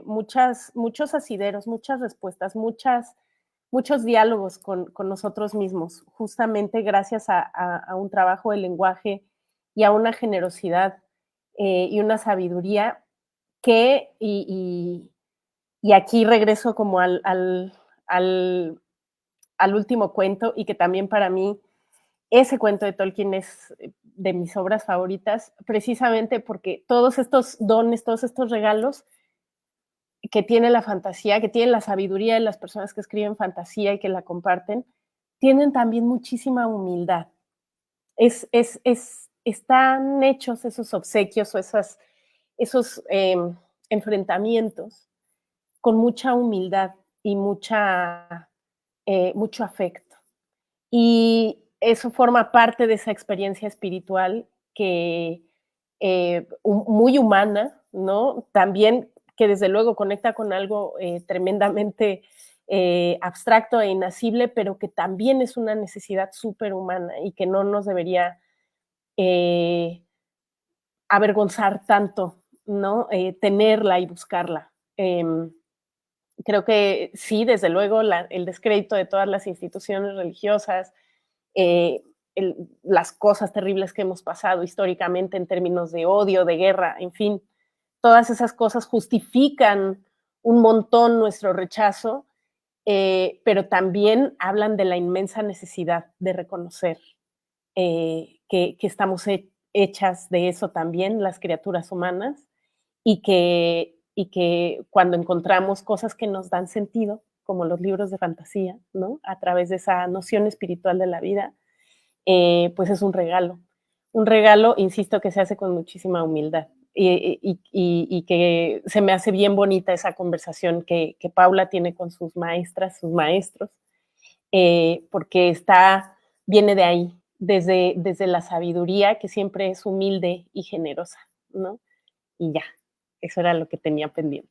muchos asideros, muchas respuestas, muchos diálogos con nosotros mismos, justamente gracias a un trabajo de lenguaje y a una generosidad y una sabiduría y aquí regreso como al último cuento, y que también para mí ese cuento de Tolkien es de mis obras favoritas, precisamente porque todos estos dones, todos estos regalos que tiene la fantasía, que tiene la sabiduría de las personas que escriben fantasía y que la comparten, tienen también muchísima humildad. Están hechos esos obsequios o esos enfrentamientos con mucha humildad y mucho afecto. Y eso forma parte de esa experiencia espiritual que muy humana, ¿no? También que desde luego conecta con algo tremendamente abstracto e inacible, pero que también es una necesidad súper humana y que no nos debería avergonzar tanto, ¿no? Tenerla y buscarla. Creo que sí, desde luego, el descrédito de todas las instituciones religiosas, las cosas terribles que hemos pasado históricamente en términos de odio, de guerra, en fin, todas esas cosas justifican un montón nuestro rechazo, pero también hablan de la inmensa necesidad de reconocer que estamos hechas de eso también, las criaturas humanas, y que cuando encontramos cosas que nos dan sentido, como los libros de fantasía, ¿no? A través de esa noción espiritual de la vida, pues es un regalo, insisto, que se hace con muchísima humildad y que se me hace bien bonita esa conversación que Paula tiene con sus maestras, sus maestros, porque viene de ahí, desde la sabiduría, que siempre es humilde y generosa, ¿no? Y ya, eso era lo que tenía pendiente.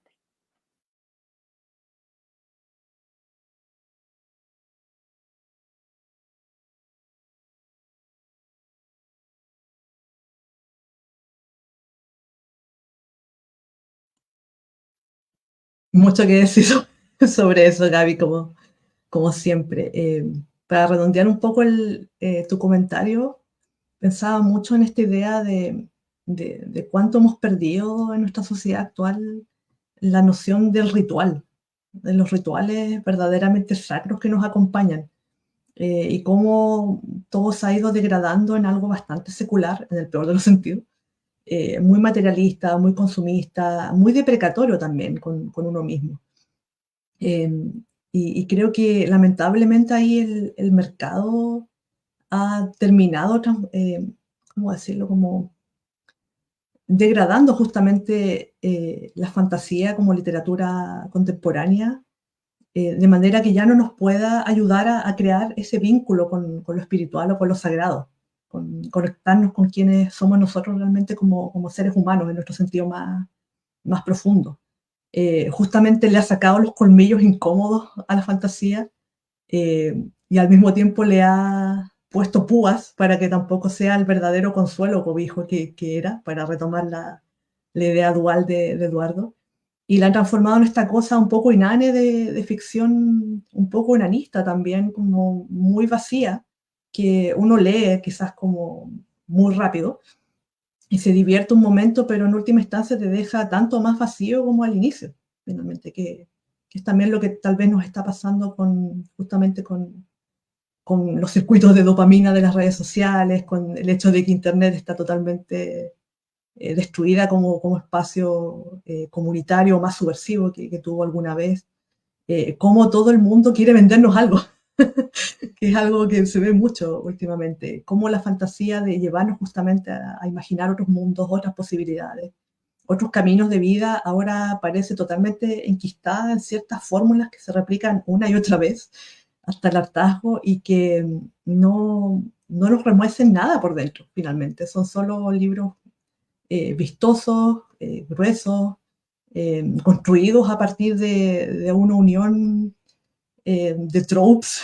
Mucho que decir sobre eso, Gaby, como siempre. Para redondear un poco tu comentario, pensaba mucho en esta idea de cuánto hemos perdido en nuestra sociedad actual la noción del ritual, de los rituales verdaderamente sacros que nos acompañan, y cómo todo se ha ido degradando en algo bastante secular, en el peor de los sentidos, muy materialista, muy consumista, muy deprecatorio también con uno mismo. Y creo que lamentablemente ahí el mercado ha terminado, ¿cómo decirlo? Como degradando justamente la fantasía como literatura contemporánea, de manera que ya no nos pueda ayudar a crear ese vínculo con lo espiritual o con lo sagrado, con conectarnos con quienes somos nosotros realmente como seres humanos en nuestro sentido más profundo. Justamente le ha sacado los colmillos incómodos a la fantasía, y al mismo tiempo le ha puesto púas para que tampoco sea el verdadero consuelo cobijo que era, para retomar la idea dual de Eduardo. Y la han transformado en esta cosa un poco inane de ficción, un poco enanista también, como muy vacía, que uno lee quizás como muy rápido y se divierte un momento, pero en última instancia te deja tanto más vacío como al inicio, finalmente, que es también lo que tal vez nos está pasando justamente con los circuitos de dopamina de las redes sociales, con el hecho de que Internet está totalmente destruida como espacio comunitario más subversivo que tuvo alguna vez, cómo todo el mundo quiere vendernos algo, que es algo que se ve mucho últimamente, cómo la fantasía de llevarnos justamente a imaginar otros mundos, otras posibilidades, otros caminos de vida, ahora parece totalmente enquistada en ciertas fórmulas que se replican una y otra vez hasta el hartazgo y que no nos remuecen nada por dentro, finalmente. Son solo libros vistosos, gruesos, construidos a partir de una unión de tropes,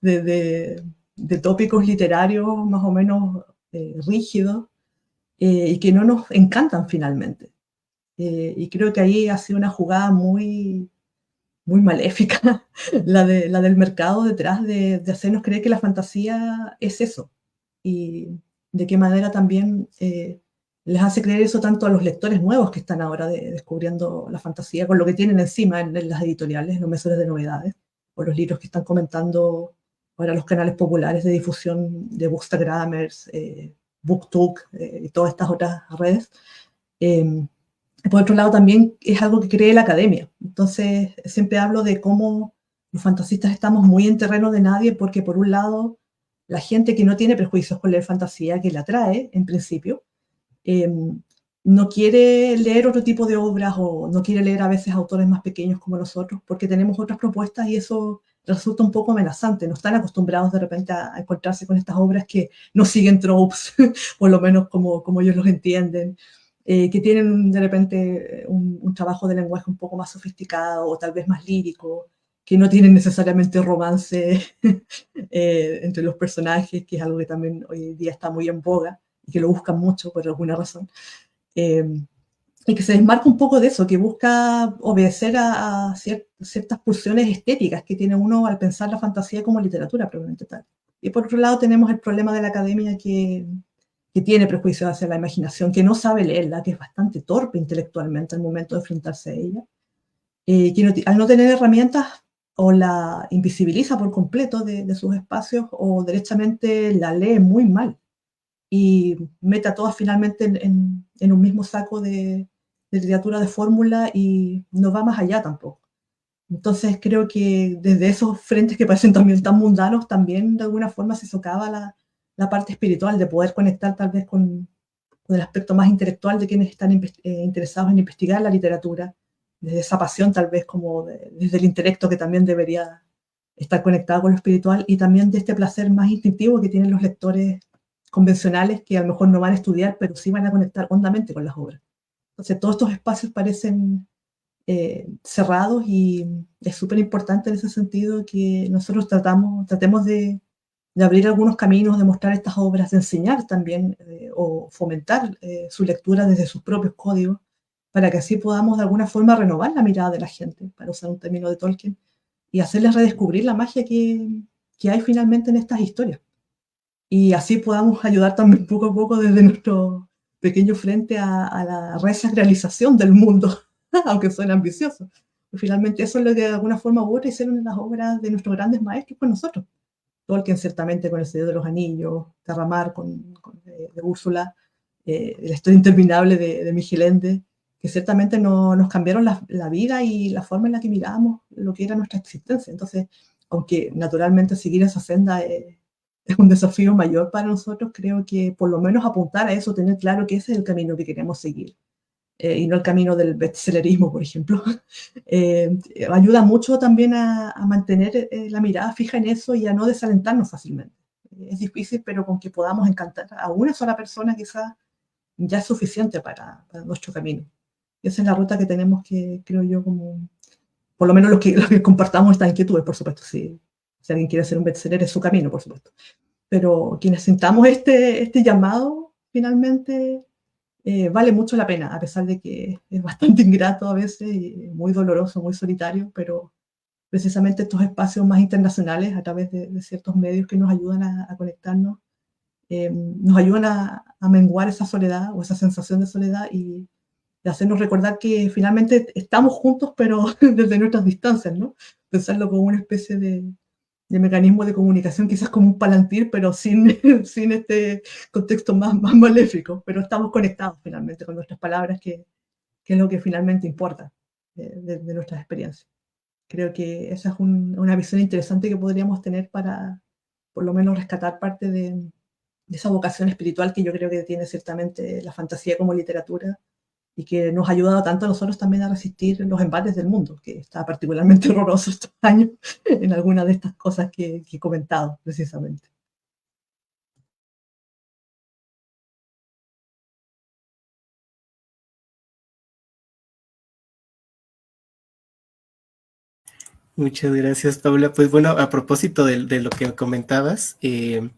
de tópicos literarios más o menos rígidos y que no nos encantan finalmente. Y creo que ahí ha sido una jugada muy, muy maléfica, la del mercado detrás de hacernos creer que la fantasía es eso. Y de qué manera también les hace creer eso tanto a los lectores nuevos que están ahora descubriendo la fantasía, con lo que tienen encima en las editoriales, los mesores de novedades, o los libros que están comentando ahora los canales populares de difusión de Bookstagrammers, BookTok y todas estas otras redes. Por otro lado, también es algo que cree la academia. Entonces, siempre hablo de cómo los fantasistas estamos muy en terreno de nadie, porque por un lado, la gente que no tiene prejuicios con leer fantasía, que la atrae en principio, no quiere leer otro tipo de obras o no quiere leer a veces autores más pequeños como nosotros, porque tenemos otras propuestas y eso resulta un poco amenazante. No están acostumbrados de repente a encontrarse con estas obras que no siguen tropes, por lo menos como ellos los entienden. Que tienen de repente un trabajo de lenguaje un poco más sofisticado o tal vez más lírico, que no tienen necesariamente romance entre los personajes, que es algo que también hoy día está muy en boga y que lo buscan mucho por alguna razón. Y que se desmarca un poco de eso, que busca obedecer a ciertas pulsiones estéticas que tiene uno al pensar la fantasía como literatura probablemente tal. Y por otro lado tenemos el problema de la academia que tiene prejuicios hacia la imaginación, que no sabe leerla, que es bastante torpe intelectualmente al momento de enfrentarse a ella, que al no tener herramientas o la invisibiliza por completo de sus espacios o derechamente la lee muy mal y mete a todas finalmente en un mismo saco de literatura de fórmula y no va más allá tampoco. Entonces creo que desde esos frentes que parecen también tan mundanos, también de alguna forma se socava la parte espiritual de poder conectar tal vez con el aspecto más intelectual de quienes están interesados en investigar la literatura, desde esa pasión tal vez como desde el intelecto que también debería estar conectado con lo espiritual y también de este placer más instintivo que tienen los lectores convencionales que a lo mejor no van a estudiar, pero sí van a conectar hondamente con las obras. Entonces todos estos espacios parecen cerrados y es súper importante en ese sentido que nosotros tratemos de abrir algunos caminos, de mostrar estas obras, de enseñar también o fomentar su lectura desde sus propios códigos, para que así podamos de alguna forma renovar la mirada de la gente, para usar un término de Tolkien, y hacerles redescubrir la magia que hay finalmente en estas historias. Y así podamos ayudar también poco a poco desde nuestro pequeño frente a la resacralización del mundo, aunque suene ambicioso. Y finalmente eso es lo que de alguna forma u otra hicieron en las obras de nuestros grandes maestros con nosotros. Tolkien ciertamente con El Señor de los Anillos, Terramar de Úrsula, La historia interminable de Miguel Ende, que ciertamente nos cambiaron la vida y la forma en la que mirábamos lo que era nuestra existencia. Entonces, aunque naturalmente seguir esa senda es un desafío mayor para nosotros, creo que por lo menos apuntar a eso, tener claro que ese es el camino que queremos seguir. Y no el camino del bestsellerismo, por ejemplo, ayuda mucho también a mantener la mirada fija en eso y a no desalentarnos fácilmente. Es difícil, pero con que podamos encantar a una sola persona quizás ya es suficiente para nuestro camino. Y esa es la ruta que tenemos que, creo yo, como por lo menos los que compartamos estas inquietudes, por supuesto. Si alguien quiere hacer un bestseller es su camino, por supuesto. pero quienes sintamos este llamado, finalmente, vale mucho la pena, a pesar de que es bastante ingrato a veces, y muy doloroso, muy solitario, pero precisamente estos espacios más internacionales, a través de ciertos medios que nos ayudan a conectarnos, nos ayudan a menguar esa soledad o esa sensación de soledad, y de hacernos recordar que finalmente estamos juntos, pero desde nuestras distancias, ¿no? Pensarlo como una especie de mecanismo de comunicación, quizás como un palantir, pero sin, sin este contexto más maléfico, pero estamos conectados finalmente con nuestras palabras, que es lo que finalmente importa de nuestras experiencias. Creo que esa es una visión interesante que podríamos tener para, por lo menos, rescatar parte de esa vocación espiritual que yo creo que tiene ciertamente la fantasía como literatura, y que nos ha ayudado tanto a nosotros también a resistir los embates del mundo, que está particularmente horroroso estos años en algunas de estas cosas que he comentado precisamente. Muchas gracias, Paula. Pues bueno, a propósito de lo que comentabas, JP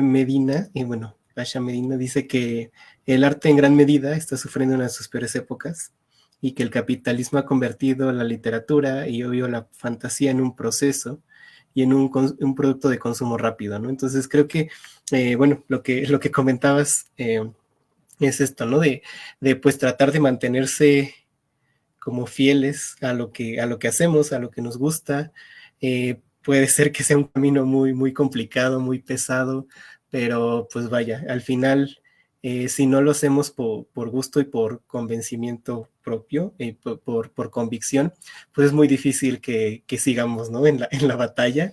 Medina, y bueno, Pasha Medina dice que el arte en gran medida está sufriendo una de sus peores épocas, y que el capitalismo ha convertido la literatura y obvio la fantasía en un proceso y en un producto de consumo rápido, ¿no? Entonces creo que, bueno, lo que comentabas es esto, ¿no? De pues tratar de mantenerse como fieles a lo que hacemos, a lo que nos gusta. Puede ser que sea un camino muy complicado, muy pesado, pero pues vaya, al final, si no lo hacemos por gusto y por convencimiento propio, por convicción, pues es muy difícil que sigamos, ¿no? En la batalla,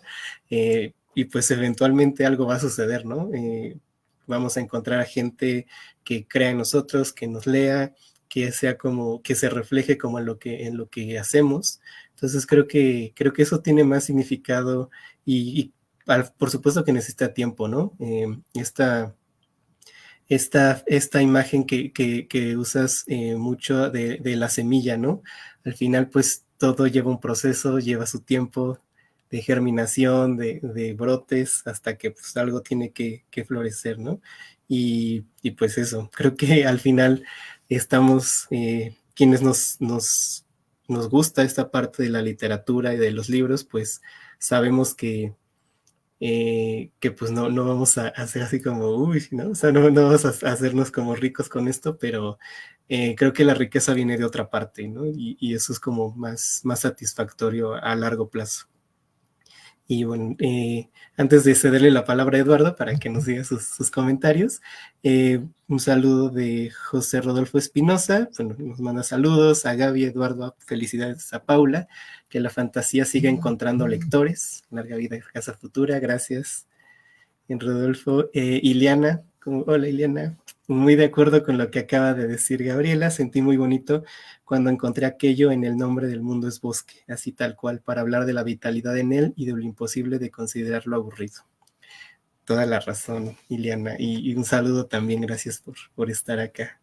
y pues eventualmente algo va a suceder, ¿no? Vamos a encontrar a gente que crea en nosotros, que nos lea, que sea como, que se refleje como en lo que hacemos. Entonces creo que eso tiene más significado, y por supuesto que necesita tiempo, ¿no? Esta imagen que usas mucho de la semilla, ¿no? Al final, pues todo lleva un proceso, lleva su tiempo de germinación, de brotes, hasta que pues algo tiene que florecer, ¿no? Y pues eso, creo que al final estamos, quienes nos gusta esta parte de la literatura y de los libros, pues sabemos que pues no vamos a hacer así como, uy, ¿no? O sea, no vamos a hacernos como ricos con esto, pero creo que la riqueza viene de otra parte, ¿no? Y eso es como más satisfactorio a largo plazo. Y bueno, antes de cederle la palabra a Eduardo para que nos diga sus comentarios, un saludo de José Rodolfo Espinosa, bueno, nos manda saludos a Gaby, Eduardo, felicidades a Paula, que la fantasía siga encontrando lectores, larga vida y casa futura, gracias. En Rodolfo, Ileana, hola Ileana, muy de acuerdo con lo que acaba de decir Gabriela, sentí muy bonito cuando encontré aquello en El nombre del mundo es bosque, así tal cual, para hablar de la vitalidad en él y de lo imposible de considerarlo aburrido. Toda la razón, Ileana, y un saludo también, gracias por estar acá.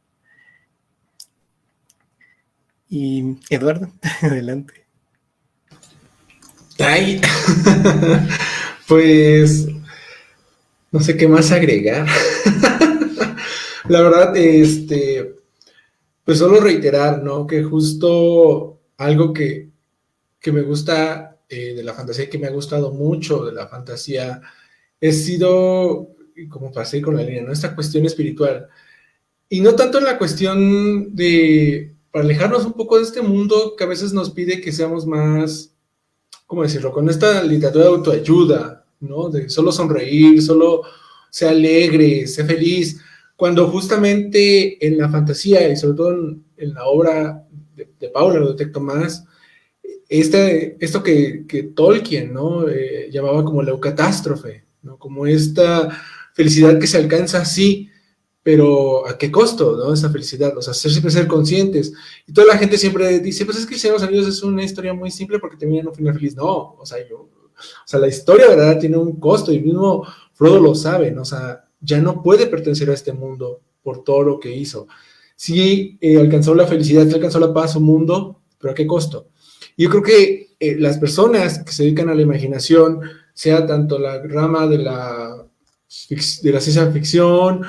Y Eduardo, adelante. Ay, pues no sé qué más agregar. La verdad, pues solo reiterar, ¿no? Que justo algo que me gusta de la fantasía, que me ha gustado mucho de la fantasía, he sido, como pasé con la línea, ¿no? Esta cuestión espiritual. Y no tanto en la cuestión de, para alejarnos un poco de este mundo que a veces nos pide que seamos más, ¿cómo decirlo? Con esta literatura de autoayuda, ¿no? De solo sonreír, solo sea alegre, sea feliz, cuando justamente en la fantasía y sobre todo en la obra de Paula, lo detecto más, esto que Tolkien, ¿no? Llamaba como la eucatástrofe, ¿no? Como esta felicidad que se alcanza así, pero ¿a qué costo, no? Esa felicidad, o sea, siempre ser conscientes. Y toda la gente siempre dice, pues es que El Señor de los Anillos es una historia muy simple porque termina en un final feliz. No, o sea, la historia, ¿verdad? Tiene un costo, y mismo Frodo lo sabe, ¿no? O sea, ya no puede pertenecer a este mundo por todo lo que hizo. Sí, alcanzó la felicidad, sí alcanzó la paz, su mundo, pero ¿a qué costo? Y yo creo que las personas que se dedican a la imaginación sea tanto la rama de la ciencia ficción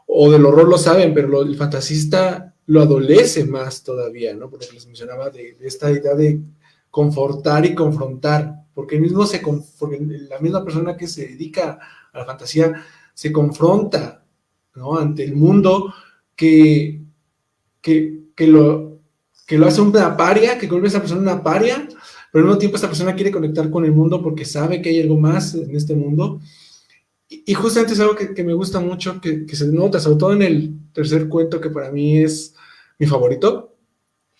o del horror lo saben, pero el fantasista lo adolece más todavía, ¿no? Por lo que les mencionaba de esta idea de confortar y confrontar, porque porque la misma persona que se dedica a la fantasía se confronta, ¿no? Ante el mundo que lo hace una paria, que vuelve a esa persona una paria, pero al mismo tiempo esta persona quiere conectar con el mundo porque sabe que hay algo más en este mundo. Y justamente es algo que me gusta mucho, que se nota, sobre todo en el tercer cuento, que para mí es mi favorito.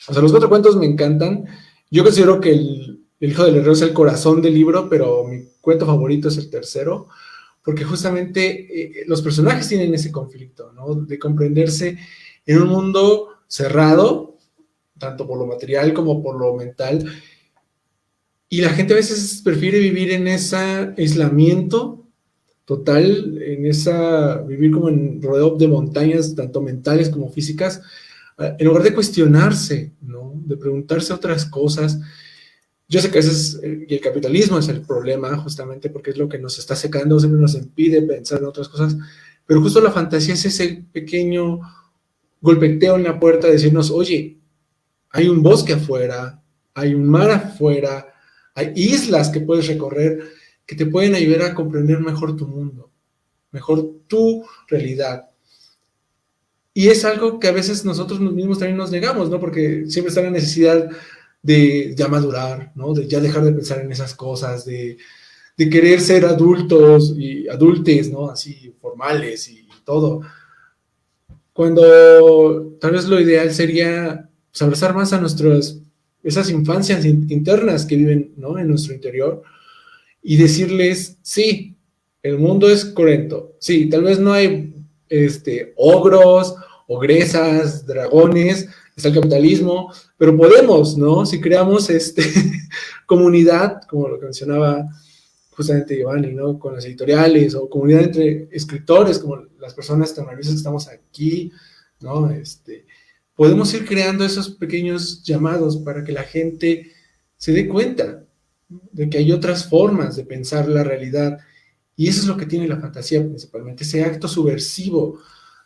O sea, los 4 cuentos me encantan. Yo considero que el Hijo del Herrero es el corazón del libro, pero mi cuento favorito es el tercero, porque justamente los personajes tienen ese conflicto, ¿no? De comprenderse en un mundo cerrado, tanto por lo material como por lo mental, y la gente a veces prefiere vivir en ese aislamiento total, vivir como en rodeado de montañas, tanto mentales como físicas, en lugar de cuestionarse, ¿no? De preguntarse otras cosas. Yo sé que y el capitalismo es el problema, justamente porque es lo que nos está secando, siempre nos impide pensar en otras cosas, pero justo la fantasía es ese pequeño golpeteo en la puerta de decirnos, oye, hay un bosque afuera, hay un mar afuera, hay islas que puedes recorrer que te pueden ayudar a comprender mejor tu mundo, mejor tu realidad. Y es algo que a veces nosotros mismos también nos negamos, ¿no? Porque siempre está la necesidad de ya madurar, ¿no? De ya dejar de pensar en esas cosas, de querer ser adultos y adultes, ¿no? Así formales y todo. Cuando tal vez lo ideal sería pues, abrazar más a esas infancias internas que viven, ¿no? En nuestro interior, y decirles, sí, el mundo es cruento, sí, tal vez no hay ogros, ogresas, dragones, está el capitalismo, pero podemos, ¿no? Si creamos comunidad, como lo que mencionaba justamente Giovanni, ¿no? Con las editoriales, o comunidad entre escritores, como las personas tan maravillosas que estamos aquí, ¿no? Podemos ir creando esos pequeños llamados para que la gente se dé cuenta de que hay otras formas de pensar la realidad, y eso es lo que tiene la fantasía principalmente, ese acto subversivo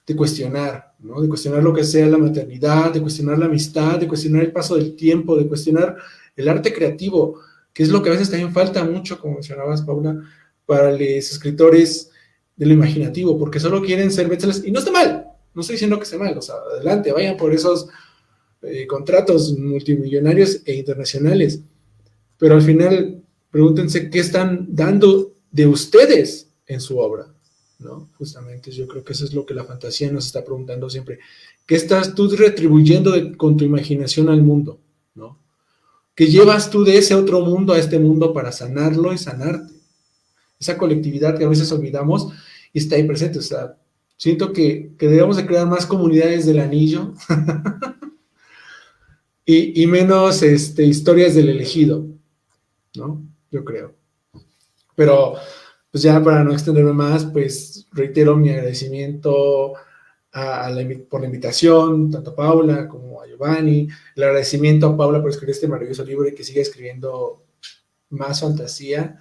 de cuestionar, ¿no? De cuestionar lo que sea la maternidad, de cuestionar la amistad, de cuestionar el paso del tiempo, de cuestionar el arte creativo, que es lo que a veces también falta mucho, como mencionabas, Paula, para los escritores de lo imaginativo, porque solo quieren ser bestsellers, y no está mal, no estoy diciendo que esté mal, o sea, adelante, vayan por esos contratos multimillonarios e internacionales, pero al final pregúntense qué están dando de ustedes en su obra, ¿no? Justamente yo creo que eso es lo que la fantasía nos está preguntando siempre. ¿Qué estás tú retribuyendo con tu imaginación al mundo, ¿no? ¿Qué llevas tú de ese otro mundo a este mundo para sanarlo y sanarte? Esa colectividad que a veces olvidamos y está ahí presente. O sea, siento que debemos de crear más comunidades del anillo y menos historias del elegido, ¿no? Yo creo. Pero, pues ya para no extenderme más, pues reitero mi agradecimiento por la invitación, tanto a Paula como a Giovanni, el agradecimiento a Paula por escribir este maravilloso libro y que siga escribiendo más fantasía.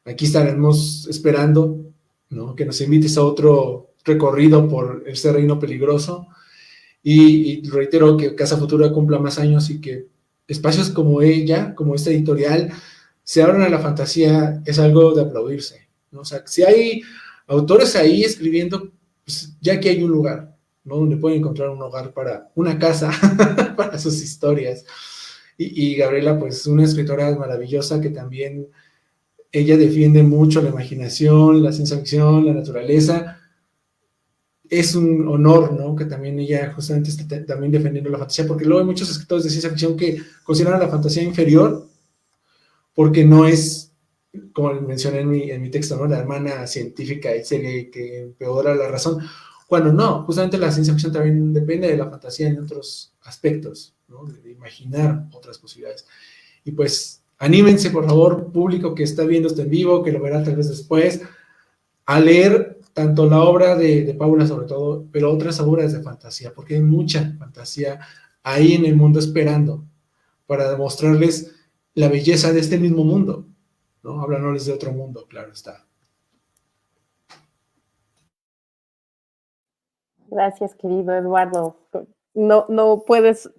Aquí estaremos esperando, ¿no? Que nos invites a otro recorrido por este reino peligroso, y reitero que Casa Futura cumpla más años y que espacios como ella, como esta editorial, se abran a la fantasía. Es algo de aplaudirse, ¿no? O sea, si hay autores ahí escribiendo, pues ya que hay un lugar, ¿no? Donde pueden encontrar un hogar una casa para sus historias. Y Gabriela, pues una escritora maravillosa que también ella defiende mucho la imaginación, la ciencia ficción, la naturaleza. Es un honor, ¿no? Que también ella justamente esté también defendiendo la fantasía, porque luego hay muchos escritores de ciencia ficción que consideran a la fantasía inferior porque no es, como mencioné en mi texto, ¿no? La hermana científica y serie que empeora la razón. Cuando no, justamente la ciencia ficción también depende de la fantasía en otros aspectos, ¿no? De imaginar otras posibilidades. Y pues, anímense, por favor, público que está viendo esto en vivo, que lo verá tal vez después, a leer tanto la obra de Paula, sobre todo, pero otras obras de fantasía, porque hay mucha fantasía ahí en el mundo esperando para demostrarles la belleza de este mismo mundo, ¿no? Hablándoles de otro mundo, claro está. Gracias, querido Eduardo. No puedes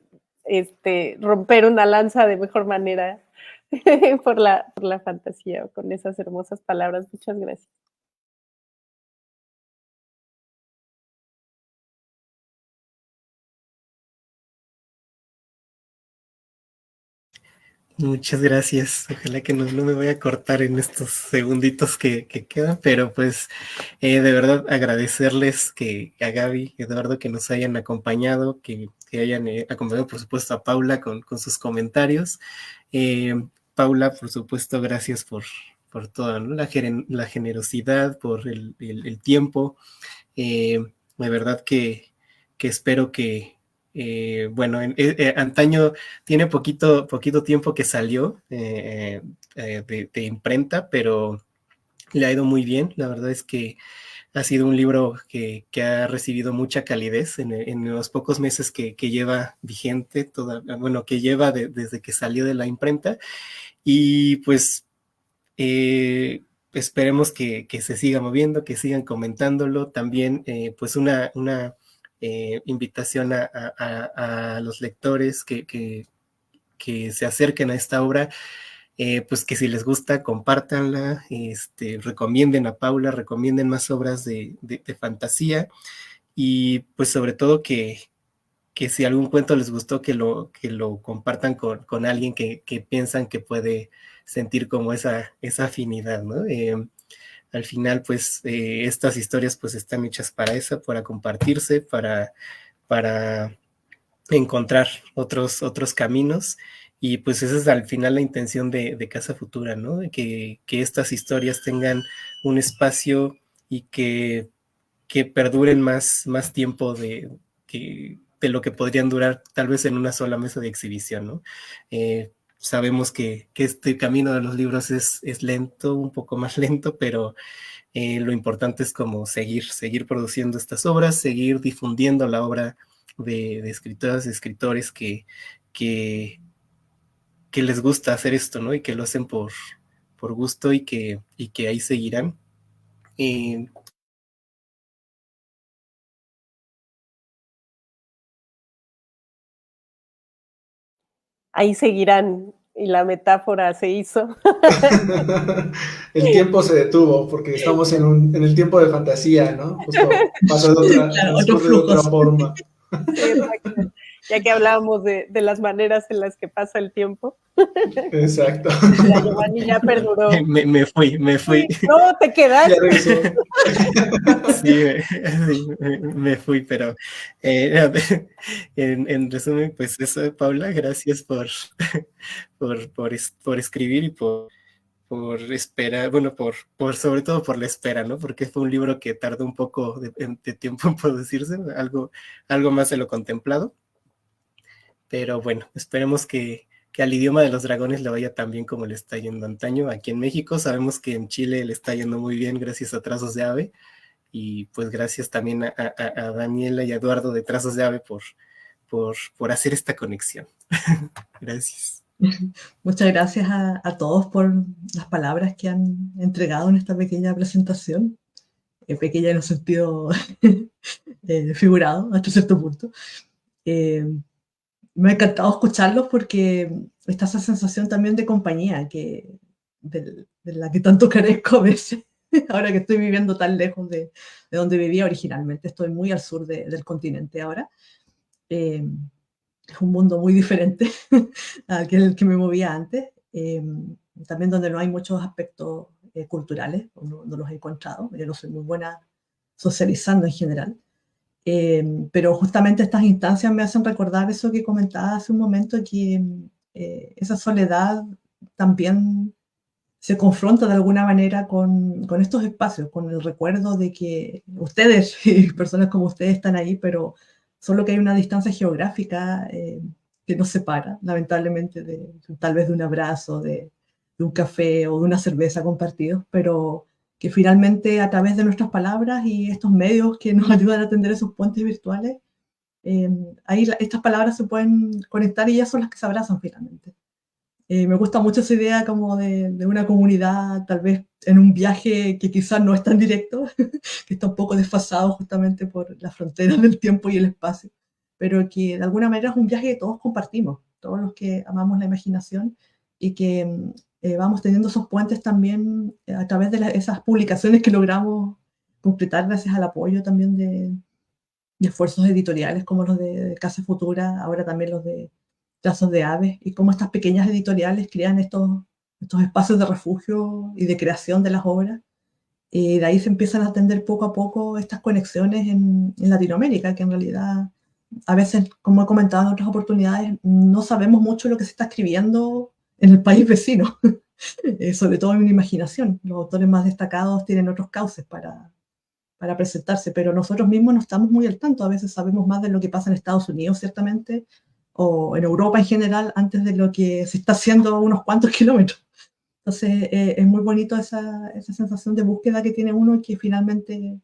romper una lanza de mejor manera por la fantasía con esas hermosas palabras. Muchas gracias. Muchas gracias. Ojalá que no me voy a cortar en estos segunditos que quedan, pero pues de verdad agradecerles a Gaby, Eduardo, que nos hayan acompañado, que hayan acompañado, por supuesto, a Paula con sus comentarios. Paula, por supuesto, gracias por toda, ¿no? la generosidad, por el tiempo. De verdad que espero que bueno, Antaño tiene poquito tiempo que salió de imprenta, pero le ha ido muy bien. La verdad es que ha sido un libro que ha recibido mucha calidez en los pocos meses que lleva vigente, bueno, que lleva desde que salió de la imprenta. Y pues esperemos que se siga moviendo, que sigan comentándolo. También pues una invitación a los lectores que se acerquen a esta obra, pues que si les gusta, compártanla, recomienden a Paula, recomienden más obras de fantasía, y pues sobre todo que si algún cuento les gustó, que lo compartan con alguien que piensan que puede sentir como esa afinidad, ¿no? Al final, pues, estas historias pues están hechas para compartirse, para encontrar otros caminos, y pues esa es al final la intención de Casa Futura, ¿no? Que estas historias tengan un espacio y que perduren más tiempo de lo que podrían durar tal vez en una sola mesa de exhibición, ¿no? Sabemos que este camino de los libros es lento, un poco más lento, pero lo importante es como seguir produciendo estas obras, seguir difundiendo la obra de escritoras y escritores que les gusta hacer esto, ¿no? Y que lo hacen por gusto, y que ahí seguirán. Ahí seguirán, y la metáfora se hizo. El tiempo se detuvo porque estamos en el tiempo de fantasía, ¿no? Justo pasa transcurre de otra forma. Sí, exacto. Ya que hablábamos de las maneras en las que pasa el tiempo. Exacto. La Giovanni ya perduró. Me fui. Sí, no, te quedaste. Ya regresó. Sí, me fui, pero en resumen, pues eso, Paula, gracias por escribir y por esperar, bueno, sobre todo por la espera, ¿no? Porque fue un libro que tardó un poco de tiempo en producirse, algo más de lo contemplado. Pero bueno, esperemos que al idioma de los dragones le vaya tan bien como le está yendo Antaño aquí en México. Sabemos que en Chile le está yendo muy bien gracias a Trazos de Ave, y pues gracias también a Daniela y a Eduardo de Trazos de Ave por hacer esta conexión. Gracias. Muchas gracias a todos por las palabras que han entregado en esta pequeña presentación, pequeña en un sentido figurado hasta cierto punto. Me ha encantado escucharlos porque está esa sensación también de compañía de la que tanto carezco a veces, ahora que estoy viviendo tan lejos de donde vivía originalmente. Estoy muy al sur del continente ahora. Es un mundo muy diferente a aquel que me movía antes, también donde no hay muchos aspectos culturales, no los he encontrado. Yo no soy muy buena socializando en general. Pero justamente estas instancias me hacen recordar eso que comentaba hace un momento, que esa soledad también se confronta de alguna manera con estos espacios, con el recuerdo de que ustedes y personas como ustedes están ahí, pero solo que hay una distancia geográfica que nos separa, lamentablemente, tal vez de un abrazo, de un café o de una cerveza compartidos, pero que finalmente a través de nuestras palabras y estos medios que nos ayudan a tender esos puentes virtuales, ahí estas palabras se pueden conectar y ellas son las que se abrazan finalmente. Me gusta mucho esa idea como de una comunidad, tal vez en un viaje que quizás no es tan directo, que está un poco desfasado justamente por las fronteras del tiempo y el espacio, pero que de alguna manera es un viaje que todos compartimos, todos los que amamos la imaginación y que vamos teniendo esos puentes también a través de esas publicaciones que logramos completar gracias al apoyo también de esfuerzos editoriales como los de Casa Futura, ahora también los de Trazos de Aves, y cómo estas pequeñas editoriales crean estos espacios de refugio y de creación de las obras. Y de ahí se empiezan a atender poco a poco estas conexiones en Latinoamérica, que en realidad a veces, como he comentado en otras oportunidades, no sabemos mucho lo que se está escribiendo en el país vecino, sobre todo en mi imaginación. Los autores más destacados tienen otros cauces para presentarse, pero nosotros mismos no estamos muy al tanto. A veces sabemos más de lo que pasa en Estados Unidos, ciertamente, o en Europa en general, antes de lo que se está haciendo a unos cuantos kilómetros. Entonces, es muy bonito esa sensación de búsqueda que tiene uno y que finalmente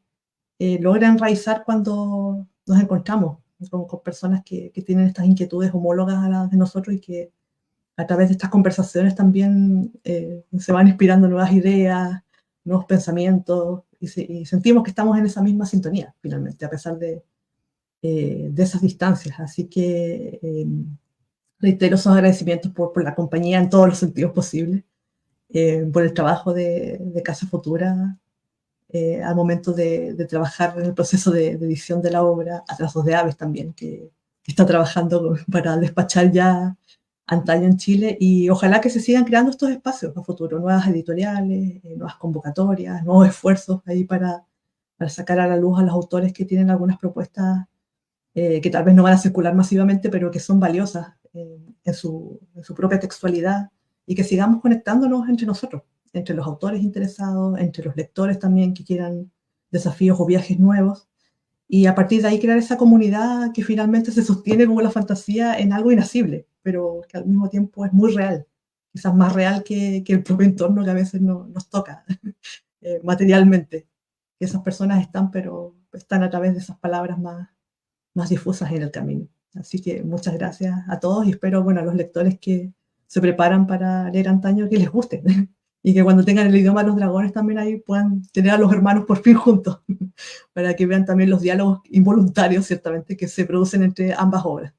logra enraizar cuando nos encontramos con personas que tienen estas inquietudes homólogas a las de nosotros y que a través de estas conversaciones también se van inspirando nuevas ideas, nuevos pensamientos y sentimos que estamos en esa misma sintonía, finalmente, a pesar de esas distancias. Así que reitero esos agradecimientos por la compañía en todos los sentidos posibles, por el trabajo de Casa Futura al momento de trabajar en el proceso de edición de la obra, a Trazos de Aves también, que está trabajando para despachar ya Antaño en Chile, y ojalá que se sigan creando estos espacios a futuro, nuevas editoriales, nuevas convocatorias, nuevos esfuerzos ahí para sacar a la luz a los autores que tienen algunas propuestas que tal vez no van a circular masivamente, pero que son valiosas en su propia textualidad, y que sigamos conectándonos entre nosotros, entre los autores interesados, entre los lectores también que quieran desafíos o viajes nuevos, y a partir de ahí crear esa comunidad que finalmente se sostiene como la fantasía en algo inasible, pero que al mismo tiempo es muy real, quizás más real que el propio entorno que a veces nos toca materialmente. Que esas personas están, pero están a través de esas palabras más difusas en el camino. Así que muchas gracias a todos y espero, bueno, a los lectores que se preparan para leer Antaño que les guste y que cuando tengan el idioma de los dragones también ahí puedan tener a los hermanos por fin juntos para que vean también los diálogos involuntarios, ciertamente, que se producen entre ambas obras.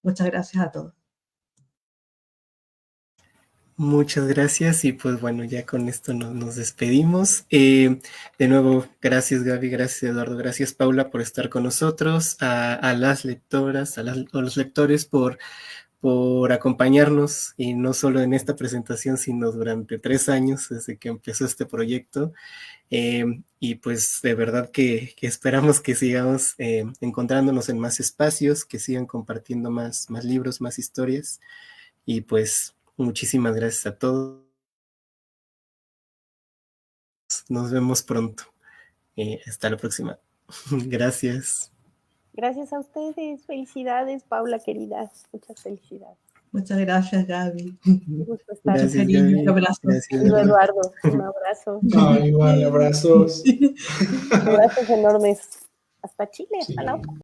Muchas gracias a todos. Muchas gracias y pues bueno, ya con esto nos despedimos. De nuevo, gracias Gaby, gracias Eduardo, gracias Paula por estar con nosotros, a las lectoras, a los lectores por acompañarnos, y no solo en esta presentación, sino durante 3 años desde que empezó este proyecto. Y pues de verdad que esperamos que sigamos encontrándonos en más espacios, que sigan compartiendo más libros, más historias, y pues muchísimas gracias a todos. Nos vemos pronto. Hasta la próxima. Gracias. Gracias a ustedes. Felicidades, Paula, querida. Muchas felicidades. Muchas gracias, Gaby. Un gusto estar. Gracias, cariño, Gaby. un abrazo. Gracias, Eduardo, un abrazo. Igual, abrazos. Abrazos enormes. Hasta Chile, Sí. hasta la otra.